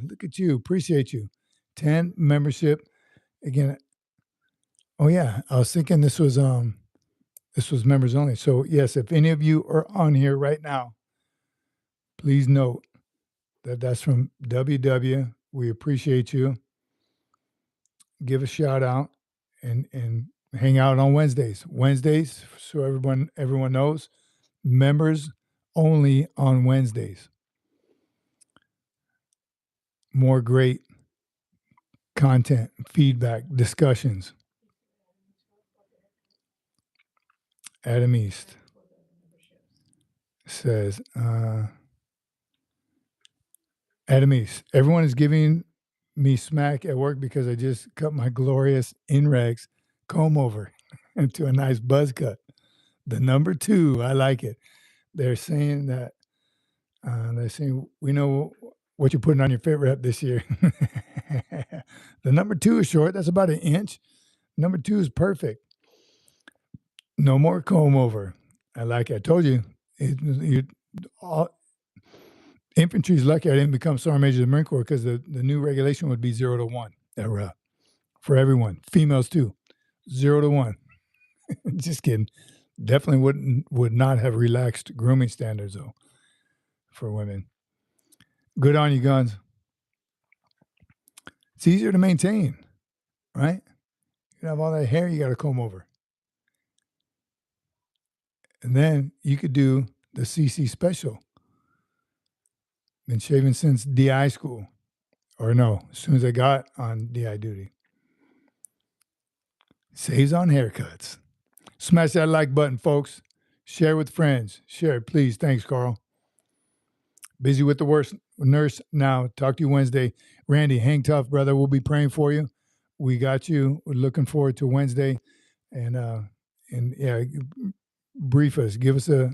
Look at you. Appreciate you. 10 membership. Again, oh yeah, I was thinking this was members only. So yes, if any of you are on here right now, please note that that's from WW. We appreciate you. Give a shout out and hang out on Wednesdays. Wednesdays, so everyone knows, members only on Wednesdays. More great content, feedback, discussions. Adam East says, Adam East, everyone is giving me smack at work because I just cut my glorious in-regs comb over into a nice buzz cut. The number 2, I like it. They're saying that, we know what you're putting on your fit rep this year. The number 2 is short. That's about 1 inch. Number 2 is perfect. No more comb over. I like it. I told you, infantry is lucky I didn't become Sergeant Major of the Marine Corps, because the new regulation would be 0 to 1 for everyone. Females too, 0 to 1. Just kidding. Definitely would not have relaxed grooming standards though for women. Good on you, guns. It's easier to maintain, right? You have all that hair you got to comb over. And then you could do the CC special. Been shaving since DI school. Or no, as soon as I got on DI duty. Saves on haircuts. Smash that like button, folks. Share with friends. Share it, please. Thanks, Carl. Busy with the worst nurse now. Talk to you Wednesday. Randy, hang tough, brother. We'll be praying for you. We got you. We're looking forward to Wednesday. And yeah, brief us. Give us a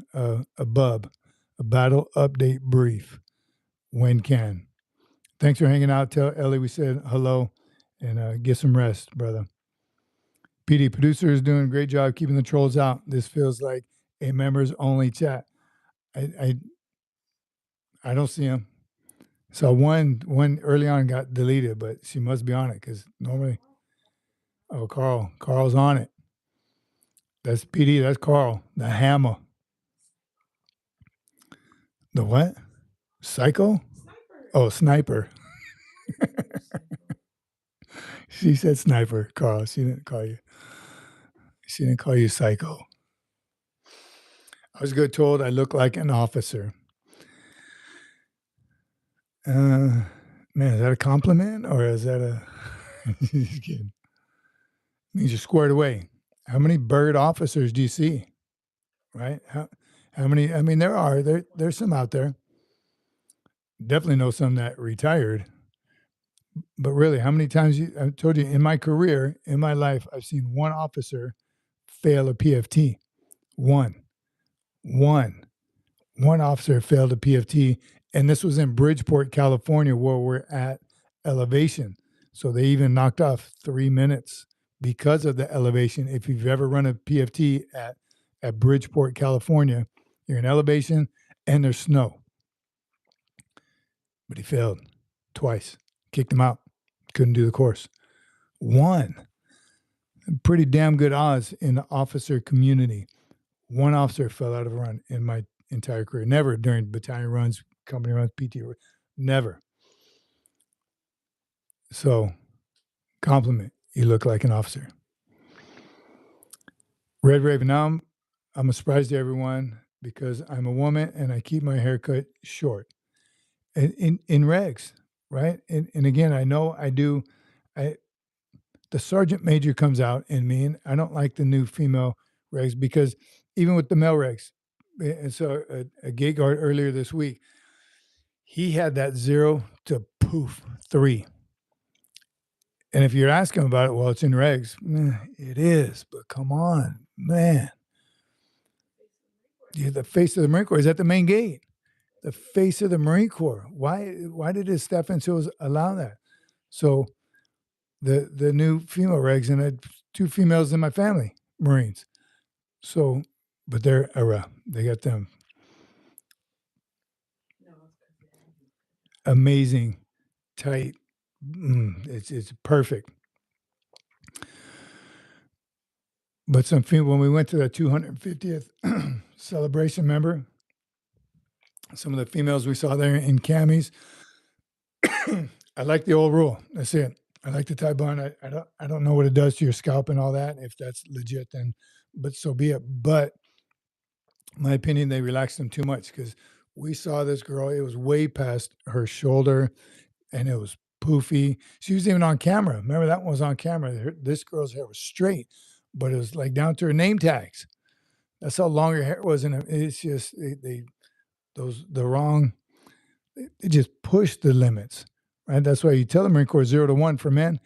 bub, a battle update brief when can. Thanks for hanging out. Tell Ellie we said hello and get some rest, brother. PD producer is doing a great job keeping the trolls out. This feels like a members only chat. I don't see him. So one early on got deleted, but she must be on it because normally, oh, Carl's on it. That's PD. That's Carl. The hammer. The what? Psycho? Oh, sniper. She said sniper, Carl. She didn't call you. She didn't call you psycho. I was good told I look like an officer. Man, is that a compliment or is that a? Just kidding. Means you're squared away. How many bird officers do you see? Right? How many? I mean, there's some out there. Definitely know some that retired. But really, how many times I told you in my career, in my life, I've seen one officer fail a PFT. One officer failed a PFT, and this was in Bridgeport, California, where we're at elevation. So they even knocked off 3 minutes because of the elevation. If you've ever run a PFT at Bridgeport, California, you're in elevation and there's snow. But he failed twice, kicked him out, couldn't do the course. One, pretty damn good odds in the officer community. One officer fell out of a run in my entire career. Never during battalion runs, company runs, PT, never. So, compliment. You look like an officer. Red Raven. Now I'm a surprise to everyone because I'm a woman and I keep my haircut short. In regs, right? And again, I know I do. The sergeant major comes out in me, and I don't like the new female regs because even with the male regs, and so a gay guard earlier this week, he had that 0 to poof 3. And if you're asking about it, well, it's in regs. It is, but come on, man. You're the face of the Marine Corps. Is that the main gate? The face of the Marine Corps. Why did his staff and SEALs allow that? So the new female regs, and I had 2 females in my family, Marines. So, but they're they got them amazing, tight. It's perfect. But some female, when we went to the 250th celebration, remember some of the females we saw there in camis. I like the old rule. That's it. I like the tie bond. I don't know what it does to your scalp and all that. If that's legit, then, but so be it. But my opinion, they relaxed them too much because we saw this girl. It was way past her shoulder, and it was poofy. She was even on camera. Remember that one was on camera. This girl's hair was straight, but it was like down to her name tags. That's how long her hair was, and it's just they just push the limits, right? That's why you tell the Marine Corps 0 to 1 for men,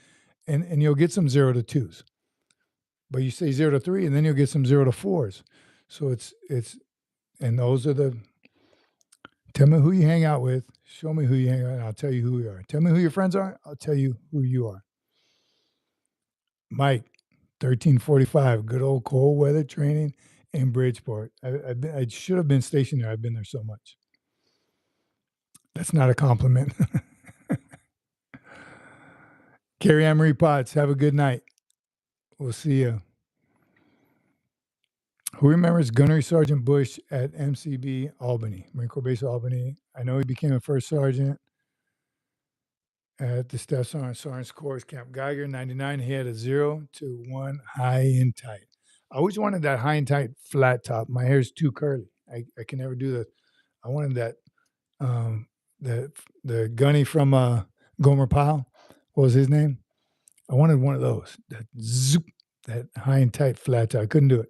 and you'll get some 0 to 2s. But you say 0 to 3, and then you'll get some 0 to 4s. So it's and those are the. Tell me who you hang out with. Show me who you hang out with, and I'll tell you who you are. Tell me who your friends are. I'll tell you who you are. Mike, 1345, good old cold weather training in Bridgeport. I should have been stationed there. I've been there so much. That's not a compliment. Carrie Ann Marie Potts, have a good night. We'll see you. Who remembers Gunnery Sergeant Bush at MCB Albany, Marine Corps Base Albany? I know he became a first sergeant at the Staff Sergeant's Corps Camp Geiger, 99. He had a 0 to 1 high and tight. I always wanted that high and tight flat top. My hair's too curly. I can never do that. I wanted that, the gunny from Gomer Pyle. What was his name? I wanted one of those. That zoop, that high and tight flat top. I couldn't do it.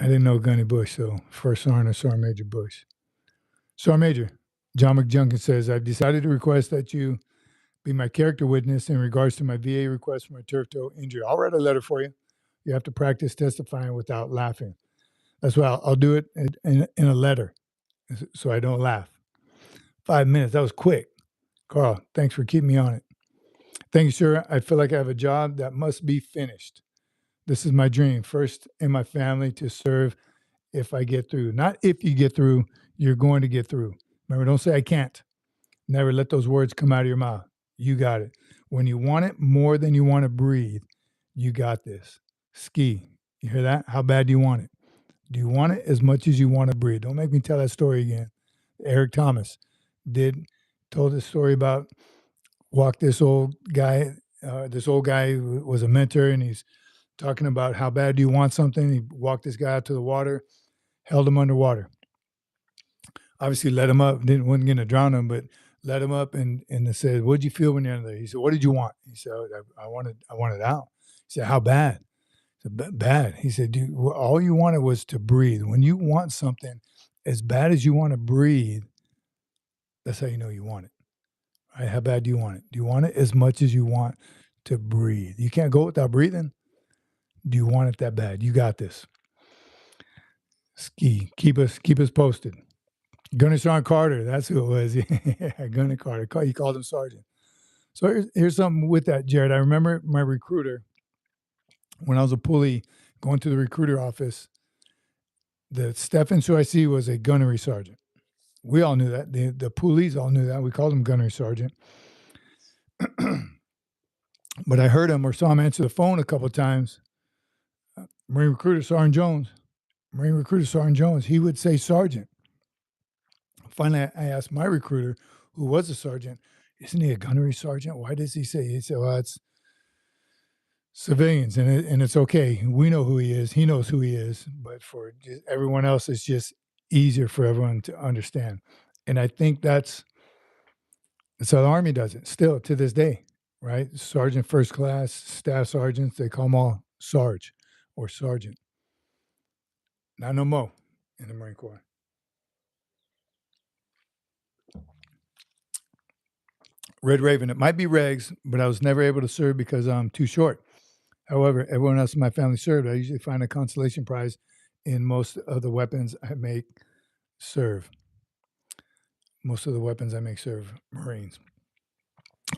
I didn't know Gunny Bush, so first sergeant or sergeant major Bush. Sergeant Major, John McJunkin says, I've decided to request that you be my character witness in regards to my VA request for my turf toe injury. I'll write a letter for you. You have to practice testifying without laughing. That's why I'll do it in a letter so I don't laugh. 5 minutes. That was quick. Carl, thanks for keeping me on it. Thank you, sir. I feel like I have a job that must be finished. This is my dream. First in my family to serve if I get through. Not if you get through, you're going to get through. Remember, don't say I can't. Never let those words come out of your mouth. You got it. When you want it more than you want to breathe, you got this. Ski. You hear that? How bad do you want it? Do you want it as much as you want to breathe? Don't make me tell that story again. Eric Thomas told this story about this old guy who was a mentor, and he's talking about how bad do you want something. He walked this guy out to the water, held him underwater. Obviously let him up, wasn't going to drown him, but let him up and said, "What'd you feel when you're under there?" He said, "What did you want?" He said, I wanted out." He said, "How bad?" He said, "Bad." He said, "Dude, all you wanted was to breathe. When you want something as bad as you want to breathe, that's how you know you want it. Right? How bad do you want it? Do you want it as much as you want to breathe? You can't go without breathing. Do you want it that bad? You got this. Ski. Keep us posted. Gunner Sean Carter, that's who it was. Yeah, Gunner Carter. He called him Sergeant. So here's something with that, Jared. I remember my recruiter, when I was a Poolee, going to the recruiter office, the staff NCOIC was a gunnery sergeant. We all knew that. The Poolees all knew that. We called him gunnery sergeant. But I heard him or saw him answer the phone a couple of times. Marine recruiter Sergeant Jones. He would say sergeant. Finally, I asked my recruiter, who was a sergeant, "Isn't he a gunnery sergeant? Why does he say?" He said, "Well, it's civilians, and it's okay. We know who he is. He knows who he is. But for everyone else, it's just easier for everyone to understand." And I think that's how the Army does it still to this day, right? Sergeant first class, staff sergeants, they call them all Sarge or Sergeant. Not no more in the Marine Corps. Red Raven. It might be regs, but I was never able to serve because I'm too short. However, everyone else in my family served. I usually find a consolation prize in most of the weapons I make serve. Most of the weapons I make serve Marines.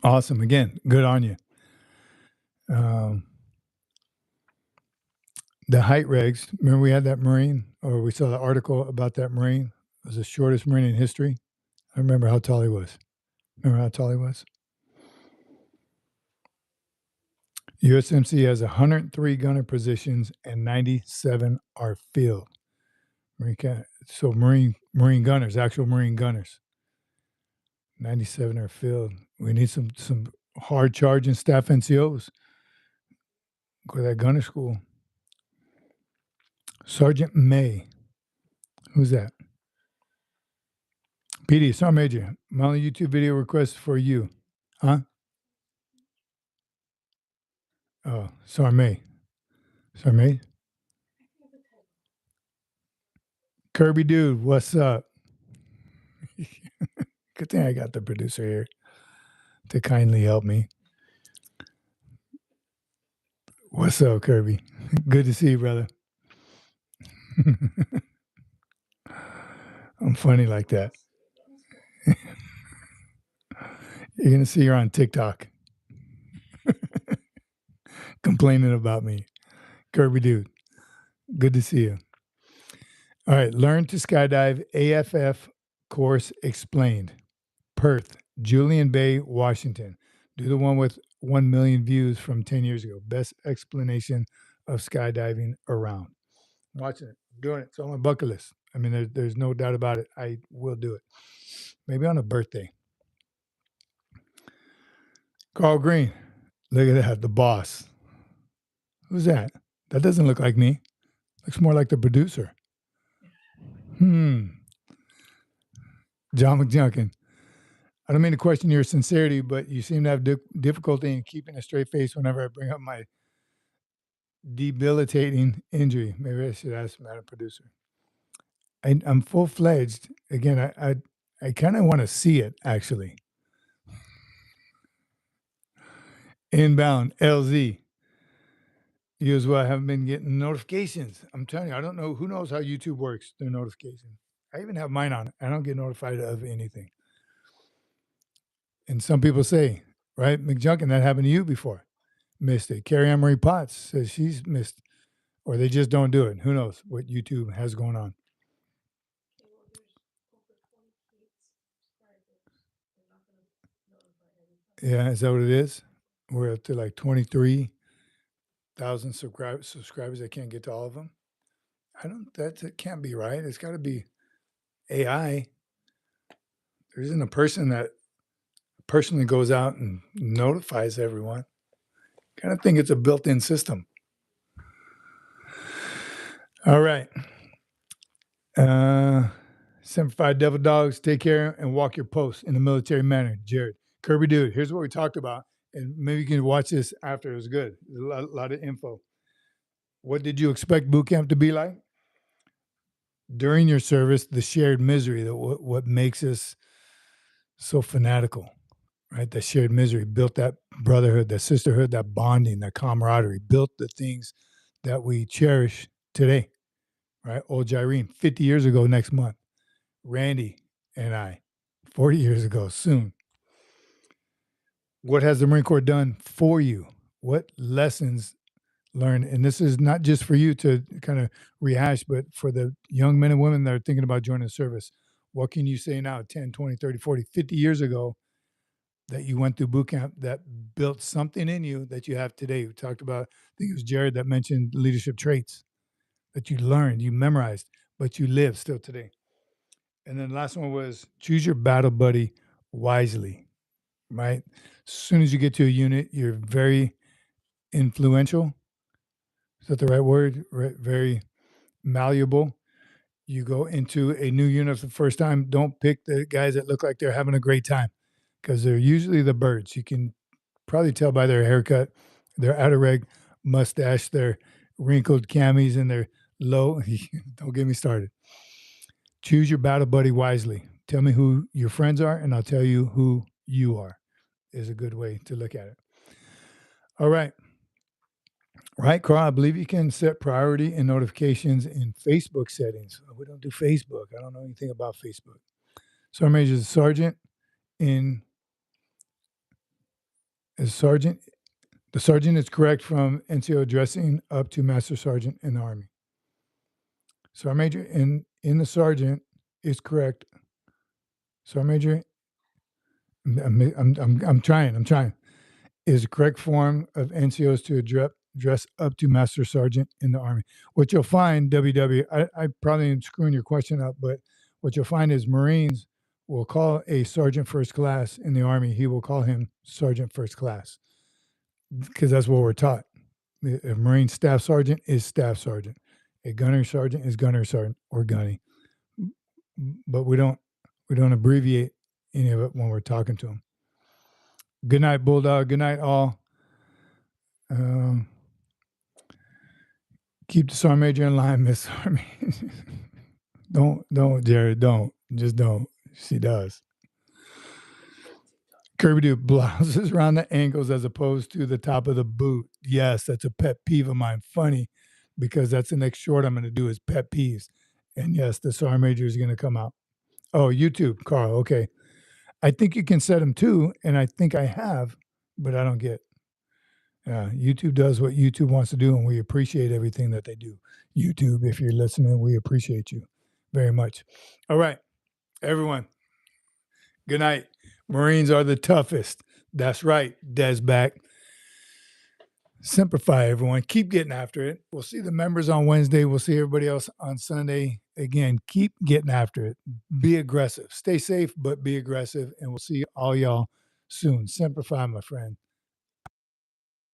Awesome. Again, good on you. The height regs. Remember we had that Marine, or we saw the article about that Marine. It was the shortest Marine in history. I remember how tall he was. USMC has 103 gunner positions and 97 are filled. Marine gunners, actual Marine gunners. 97 are filled. We need some hard charging staff NCOs. Go to that gunner school. Sergeant May. Who's that? PD, Sergeant Major. My only YouTube video request for you. Huh? Oh, Sergeant May. Sergeant May? Kirby Dude, what's up? Good thing I got the producer here to kindly help me. What's up, Kirby? Good to see you, brother. I'm funny like that. You're going to see her on TikTok complaining about me. Kirby Dude, good to see you. All right, Learn to Skydive AFF course explained. Perth, Julian Bay, Washington. Do the one with 1 million views from 10 years ago. Best explanation of skydiving around. I'm watching it. I'm doing it. It's on my bucket list. I mean, there's no doubt about it. I will do it. Maybe on a birthday. Carl Green. Look at that. The boss. Who's that? That doesn't look like me. Looks more like the producer. John McJunkin. I don't mean to question your sincerity, but you seem to have difficulty in keeping a straight face whenever I bring up my debilitating injury. Maybe I should ask Madam Producer. I'm full-fledged. Again, I kind of want to see it, actually. Inbound, LZ. You as well haven't been getting notifications. I'm telling you, I don't know. Who knows how YouTube works, their notifications. I even have mine on. I don't get notified of anything. And some people say, right, McJunkin, that happened to you before. Missed it. Carrie Ann Marie Potts says she's missed, or they just don't do it. Who knows what YouTube has going on. Yeah, is that what it is? We're up to like 23,000 subscribers. I can't get to all of them. It can't be right. It's got to be AI. There isn't a person that personally goes out and notifies everyone. Kind of think it's a built-in system. All right. Semper Fi Devil Dogs, take care and walk your post in a military manner. Jared. Kirby Dude, here's what we talked about. And maybe you can watch this after. It was good. A lot of info. What did you expect boot camp to be like? During your service, the shared misery, that what makes us so fanatical, right? That shared misery built that brotherhood, that sisterhood, that bonding, that camaraderie, built the things that we cherish today, right? Old Jyrene, 50 years ago next month. Randy and I, 40 years ago soon. What has the Marine Corps done for you? What lessons learned? And this is not just for you to kind of rehash, but for the young men and women that are thinking about joining the service. What can you say now, 10, 20, 30, 40, 50 years ago, that you went through boot camp that built something in you that you have today? We talked about, I think it was Jared that mentioned leadership traits that you learned, you memorized, but you live still today. And then the last one was choose your battle buddy wisely, right? As soon as you get to a unit, you're very influential. Is that the right word? Right? Very malleable. You go into a new unit for the first time, don't pick the guys that look like they're having a great time, because they're usually the birds. You can probably tell by their haircut, their outer reg mustache, their wrinkled camis, and their low. Don't get me started. Choose your battle buddy wisely. Tell me who your friends are, and I'll tell you who you are, is a good way to look at it. All right. Right, Carl, I believe you can set priority and notifications in Facebook settings. We don't do Facebook. I don't know anything about Facebook. Sergeant Major is a sergeant sergeant. The sergeant is correct from NCO addressing up to master sergeant in the Army. Sergeant Major in the sergeant is correct. Sergeant Major, I'm trying. Is the correct form of NCOs to address up to master sergeant in the Army. What you'll find, WW, I probably am screwing your question up, but what you'll find is Marines will call a sergeant first class in the Army. He will call him sergeant first class, because that's what we're taught. A Marine staff sergeant is staff sergeant. A gunner sergeant is gunner sergeant or gunny. But we don't abbreviate any of it when we're talking to them. Good night, Bulldog. Good night, all. Keep the Sergeant Major in line, Miss Army. Don't, Jared. Don't. Just don't. She does. Kirby do blouses around the ankles as opposed to the top of the boot. Yes, that's a pet peeve of mine. Funny, because that's the next short I'm going to do is pet peeves. And yes, the Sergeant Major is going to come out. Oh, YouTube, Carl. Okay. I think you can set them too, and I think I have, but I don't get. YouTube does what YouTube wants to do, and we appreciate everything that they do. YouTube, if you're listening, we appreciate you very much. All right, everyone. Good night. Marines are the toughest. That's right. Des back. Semper Fi, everyone. Keep getting after it. We'll see the members on Wednesday. We'll see everybody else on Sunday. Again, keep getting after it. Be aggressive. Stay safe, but be aggressive. And we'll see all y'all soon. Semper Fi, my friend.